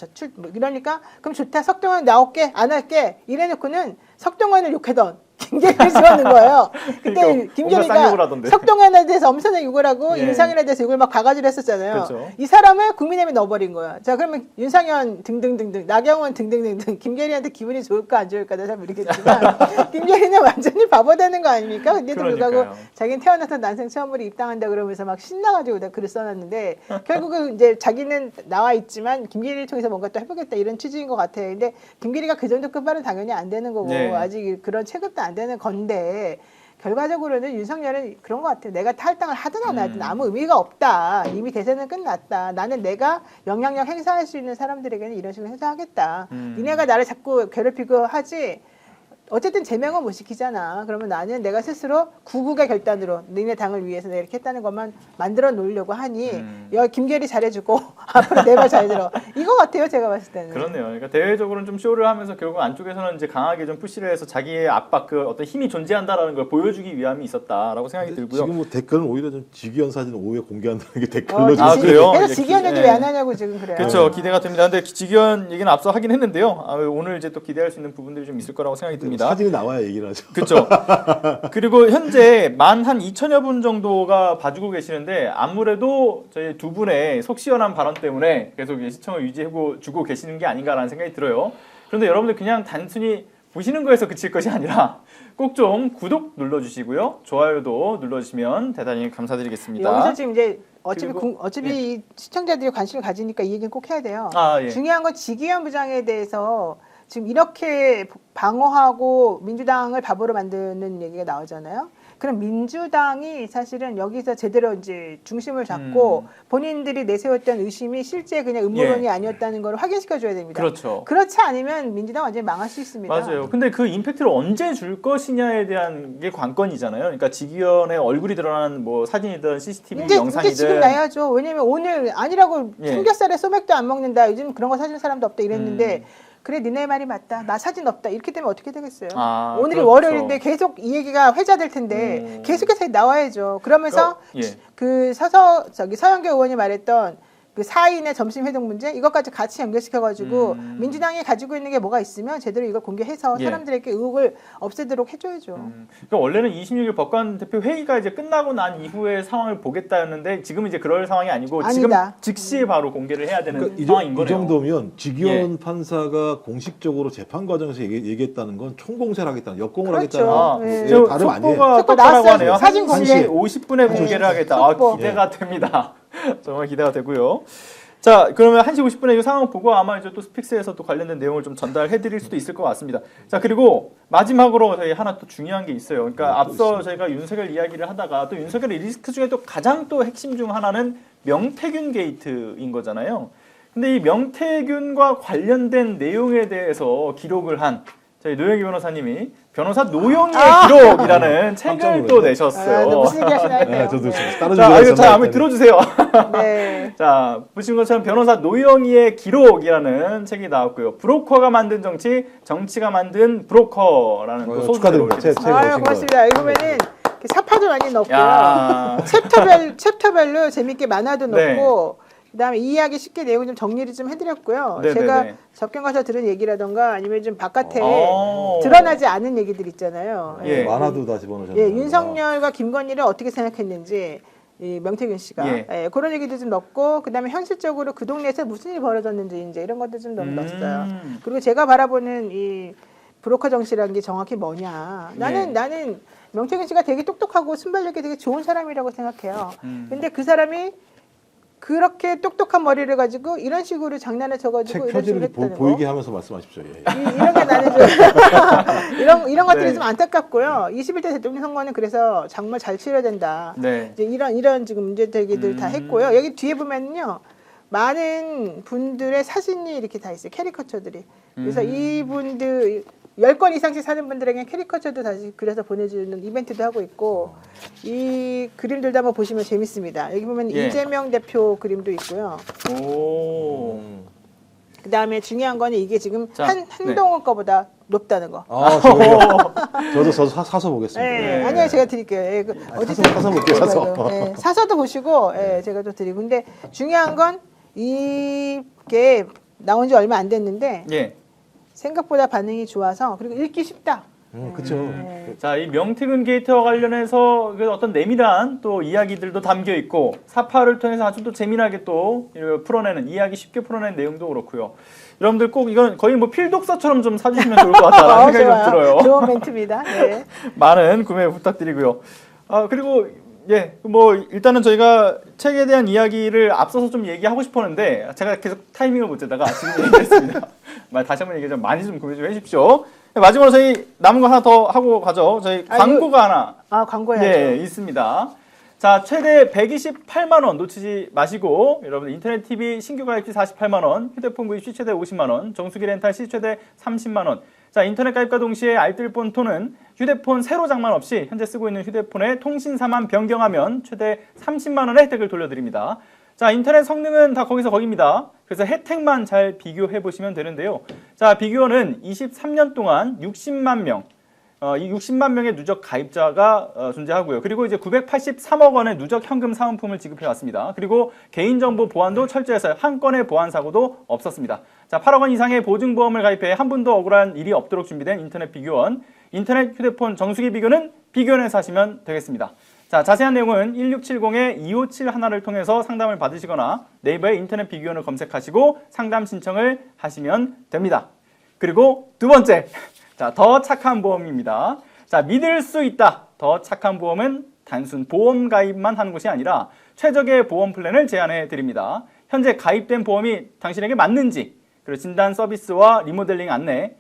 이러니까 그럼 좋다. 석동원 나올게 안 할게 이래놓고는 석동원을 욕하던 김계리를 세우는 거예요. 그때 그러니까 온갖 쌍욕을 김계리가 하던데. 석동현에 대해서 엄청나게 욕을 하고 예. 윤상현에 대해서 욕을 막 바가지로 했었잖아요. 그렇죠. 이 사람을 국민의힘에 넣어버린 거야. 자, 그러면 윤상현 등등등등, 나경원 등등등등, 김계리한테 기분이 좋을까 안 좋을까 잘 모르겠지만 김계리는 완전히 바보 되는 거 아닙니까? 근데도 불구하고 그러니까요. 자기는 태어나서 난생 처음으로 입당한다 그러면서 막 신나가지고 내가 글을 써놨는데 결국은 이제 자기는 나와 있지만 김계리를 통해서 뭔가 또 해보겠다 이런 취지인 것 같아요. 근데 김계리가 그 정도 끝발은 당연히 안 되는 거고 네. 아직 그런 체급도 안 되는 건데 결과적으로는 윤석열은 그런 것 같아요. 내가 탈당을 하든 안 하든 아무 의미가 없다. 이미 대선은 끝났다. 나는 내가 영향력 행사할 수 있는 사람들에게는 이런 식으로 행사하겠다. 니네가 나를 자꾸 괴롭히고 하지 어쨌든 제명은 못 시키잖아. 그러면 나는 내가 스스로 구국의 결단으로 니네 당을 위해서 내가 이렇게 했다는 것만 만들어 놓으려고 하니 야 김계리 잘해주고 앞으로 내 말 잘 들어. 이거 같아요. 제가 봤을 때는. 그렇네요. 그러니까 대외적으로는 좀 쇼를 하면서 결국 안쪽에서는 이제 강하게 좀 푸시를 해서 자기의 압박 그 어떤 힘이 존재한다라는 걸 보여주기 위함이 있었다라고 생각이 들고요. 지금 뭐 댓글은 오히려 좀 지기현 사진 오후에 공개한다는 게 어, 댓글로 아, 좀 그래요? 그래서 이제 지기현 얘기 예. 왜 안 하냐고 지금 그래요. 그렇죠. 기대가 됩니다. 근데 지기현 얘기는 앞서 하긴 했는데요. 오늘 이제 또 기대할 수 있는 부분들이 좀 있을 거라고 생각이 듭니다. 사진이 나와야 얘기를 하죠. 그렇죠. 그리고 현재 만 한 2천여 분 정도가 봐주고 계시는데 아무래도 저희 두 분의 속 시원한 발언 때문에 계속 시청을 유지하고 주고 계시는 게 아닌가라는 생각이 들어요. 그런데 여러분들 그냥 단순히 보시는 거에서 그칠 것이 아니라 꼭 좀 구독 눌러주시고요. 좋아요도 눌러주시면 대단히 감사드리겠습니다. 여기서 지금 이제 어차피 그리고- 어차피 예. 이 시청자들이 관심을 가지니까 이 얘기는 꼭 해야 돼요. 아, 예. 중요한 건 지기현 부장에 대해서 지금 이렇게 방어하고 민주당을 바보로 만드는 얘기가 나오잖아요. 그럼 민주당이 사실은 여기서 제대로 이제 중심을 잡고 본인들이 내세웠던 의심이 실제 그냥 음모론이 예. 아니었다는 걸 확인시켜 줘야 됩니다. 그렇죠. 그렇지 않으면 민주당 완전히 망할 수 있습니다. 맞아요. 근데 그 임팩트를 언제 줄 것이냐에 대한 게 관건이잖아요. 그러니까 지기현의 얼굴이 드러나는 뭐 사진이든 CCTV 이제 영상이든 지금 나야죠. 왜냐면 오늘 아니라고 예. 삼겹살에 소맥도 안 먹는다. 요즘 그런 거 사주는 사람도 없다 이랬는데 그래 니네 말이 맞다. 나 사진 없다. 이렇게 되면 어떻게 되겠어요? 아, 오늘이 그렇죠. 월요일인데 계속 이 얘기가 회자될 텐데 계속해서 나와야죠. 그러면서 예. 그 서영교 의원이 말했던 그 4인의 점심 회동 문제 이것까지 같이 연결시켜가지고 민주당이 가지고 있는 게 뭐가 있으면 제대로 이걸 공개해서 예. 사람들에게 의혹을 없애도록 해줘야죠. 그러니까 원래는 26일 법관 대표 회의가 이제 끝나고 난 이후에 상황을 보겠다였는데 지금 이제 그럴 상황이 아니고 아니다. 지금 즉시 바로 공개를 해야 되는 그러니까 상황인 이 거네요. 정도면 지기현 예. 판사가 공식적으로 재판 과정에서 얘기했다는 건 총공세를 하겠다는 역공을 그렇죠. 하겠다는 예. 게 다름 아니에요. 속보가 속보 떴다라고 나왔어요. 하네요. 사진 1시 공개. 50분에 공개를 하겠다. 아, 속보. 기대가 됩니다. 정말 기대가 되고요. 자, 그러면 1시 50분에 이 상황 보고 아마 이제 또 스픽스에서 또 관련된 내용을 좀 전달해 드릴 수도 있을 것 같습니다. 자, 그리고 마지막으로 저희 하나 또 중요한 게 있어요. 그러니까 앞서 저희가 윤석열 이야기를 하다가 또 윤석열의 리스크 중에 또 가장 또 핵심 중 하나는 명태균 게이트인 거잖아요. 근데 이 명태균과 관련된 내용에 대해서 기록을 한 저희 노영희 변호사님이 변호사 노영희의 기록이라는 책을 또 내셨어요. 무슨 얘기 하시나 했네요. 네, 저도 네. 다른 자, 이거 주제에서 자, 한번 들어주세요. 네. 자, 보신 것처럼 변호사 노영희의 기록이라는 책이 나왔고요. 브로커가 만든 정치, 정치가 만든 브로커라는 또 소설을 축하드립니다. 이렇게 책 아유 오신 거. 고맙습니다. 이거 보면은 이렇게 사파도 많이 넣고요. 야. 챕터별로 재밌게 만화도 네. 넣고 그다음에 이해하기 쉽게 내용 좀 정리를 좀 해드렸고요. 네, 제가 네, 네. 접견 가서 들은 얘기라던가 아니면 좀 바깥에 오. 드러나지 않은 얘기들 있잖아요. 예. 만화도 다 집어넣으셨네요. 예, 윤석열과 김건희를 어떻게 생각했는지 이 명태균 씨가 예. 그런 얘기도 좀 넣고 그다음에 현실적으로 그 동네에서 무슨 일이 벌어졌는지 이제 이런 것도 좀 넣었어요. 그리고 제가 바라보는 이 브로커 정치라는 게 정확히 뭐냐? 나는 명태균 씨가 되게 똑똑하고 순발력이 되게 좋은 사람이라고 생각해요. 근데 그 사람이 그렇게 똑똑한 머리를 가지고 이런 식으로 장난을 쳐가지고 책 이런 식으로 표지를 했다는 보이게 거. 하면서 말씀하십시오. 예. 이런 게 나는 좀 이런 것들이 네. 좀 안타깝고요. 21대 대통령 선거는 그래서 정말 잘 치러야 된다. 네. 이제 이런 지금 문제 제기들 다 했고요. 여기 뒤에 보면요. 많은 분들의 사진이 이렇게 다 있어요. 캐리커처들이. 그래서 이분들 10권 이상씩 사는 분들에게 캐리커처도 다시 그려서 보내주는 이벤트도 하고 있고 이 그림들도 한번 보시면 재밌습니다. 여기 보면 예. 이재명 대표 그림도 있고요. 오. 그다음에 중요한 거는 이게 지금 자, 한동훈 거보다 높다는 거. 아, 저도 사서 보겠습니다. 네, 네. 아니요, 제가 드릴게요. 예, 사서 볼게요, 사서. 예, 사서도 보시고, 예, 제가 또 드리고. 근데 중요한 건 이게 나온 지 얼마 안 됐는데 예. 생각보다 반응이 좋아서 그리고 읽기 쉽다. 그렇죠. 네. 자, 이 명태균 게이트와 관련해서 그 어떤 내밀한 또 이야기들도 담겨 있고 사파를 통해서 아주 또 재미나게 또 풀어내는 이야기 쉽게 풀어내는 내용도 그렇고요. 여러분들 꼭 이건 거의 뭐 필독서처럼 좀 사주시면 좋을 것 같다라는 생각이 좀 들어요. 좋은 멘트입니다. 네. 많은 구매 부탁드리고요. 그리고 예, 뭐 일단은 저희가 책에 대한 이야기를 앞서서 좀 얘기하고 싶었는데 제가 계속 타이밍을 못 재다가 지금 얘기했습니다. 다시 한번 얘기 좀 많이 좀 구매 좀 해주십시오. 마지막으로 저희 남은 거 하나 더 하고 가죠. 저희 광고가 하나 광고야죠. 예, 있습니다. 자, 최대 128만 원 놓치지 마시고 여러분 인터넷 TV 신규 가입 시 48만 원, 휴대폰 구입 시 최대 50만 원, 정수기 렌탈 시 최대 30만 원. 자, 인터넷 가입과 동시에 알뜰폰 톤은 휴대폰 새로 장만 없이 현재 쓰고 있는 휴대폰의 통신사만 변경하면 최대 30만 원의 혜택을 돌려드립니다. 자, 인터넷 성능은 다 거기서 거깁니다. 그래서 혜택만 잘 비교해 보시면 되는데요. 자, 비교는 23년 동안 60만 명, 이 60만 명의 누적 가입자가 존재하고요. 그리고 이제 983억 원의 누적 현금 사은품을 지급해 왔습니다. 그리고 개인정보 보안도 철저해서 한 건의 보안 사고도 없었습니다. 자, 8억 원 이상의 보증보험을 가입해 한 분도 억울한 일이 없도록 준비된 인터넷 비교원, 인터넷 휴대폰 정수기 비교는 비교원에서 하시면 되겠습니다. 자, 자세한 내용은 1670-2571를 통해서 상담을 받으시거나 네이버에 인터넷 비교원을 검색하시고 상담 신청을 하시면 됩니다. 그리고 두 번째, 자, 더 착한 보험입니다. 자, 믿을 수 있다. 더 착한 보험은 단순 보험 가입만 하는 것이 아니라 최적의 보험 플랜을 제안해 드립니다. 현재 가입된 보험이 당신에게 맞는지, 그리고 진단 서비스와 리모델링 안내,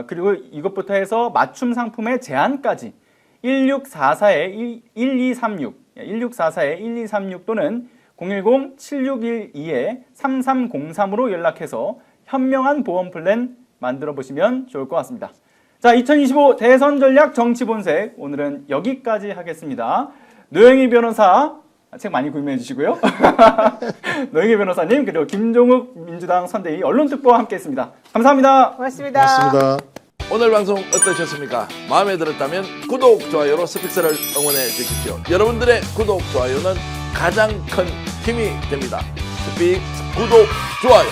그리고 이것부터 해서 맞춤 상품의 제안까지 1644-1236, 1644-1236 또는 010-7612-3303으로 연락해서 현명한 보험 플랜 만들어 보시면 좋을 것 같습니다. 자, 2025 대선 전략 정치 본색 오늘은 여기까지 하겠습니다. 노영희 변호사 책 많이 구매해 주시고요. 노영희 변호사님 그리고 김종욱 민주당 선대위 언론특보와 함께했습니다. 감사합니다. 고맙습니다. 고맙습니다. 오늘 방송 어떠셨습니까? 마음에 들었다면 구독, 좋아요로 스픽스를 응원해 주십시오. 여러분들의 구독, 좋아요는 가장 큰 힘이 됩니다. 스픽스 구독, 좋아요.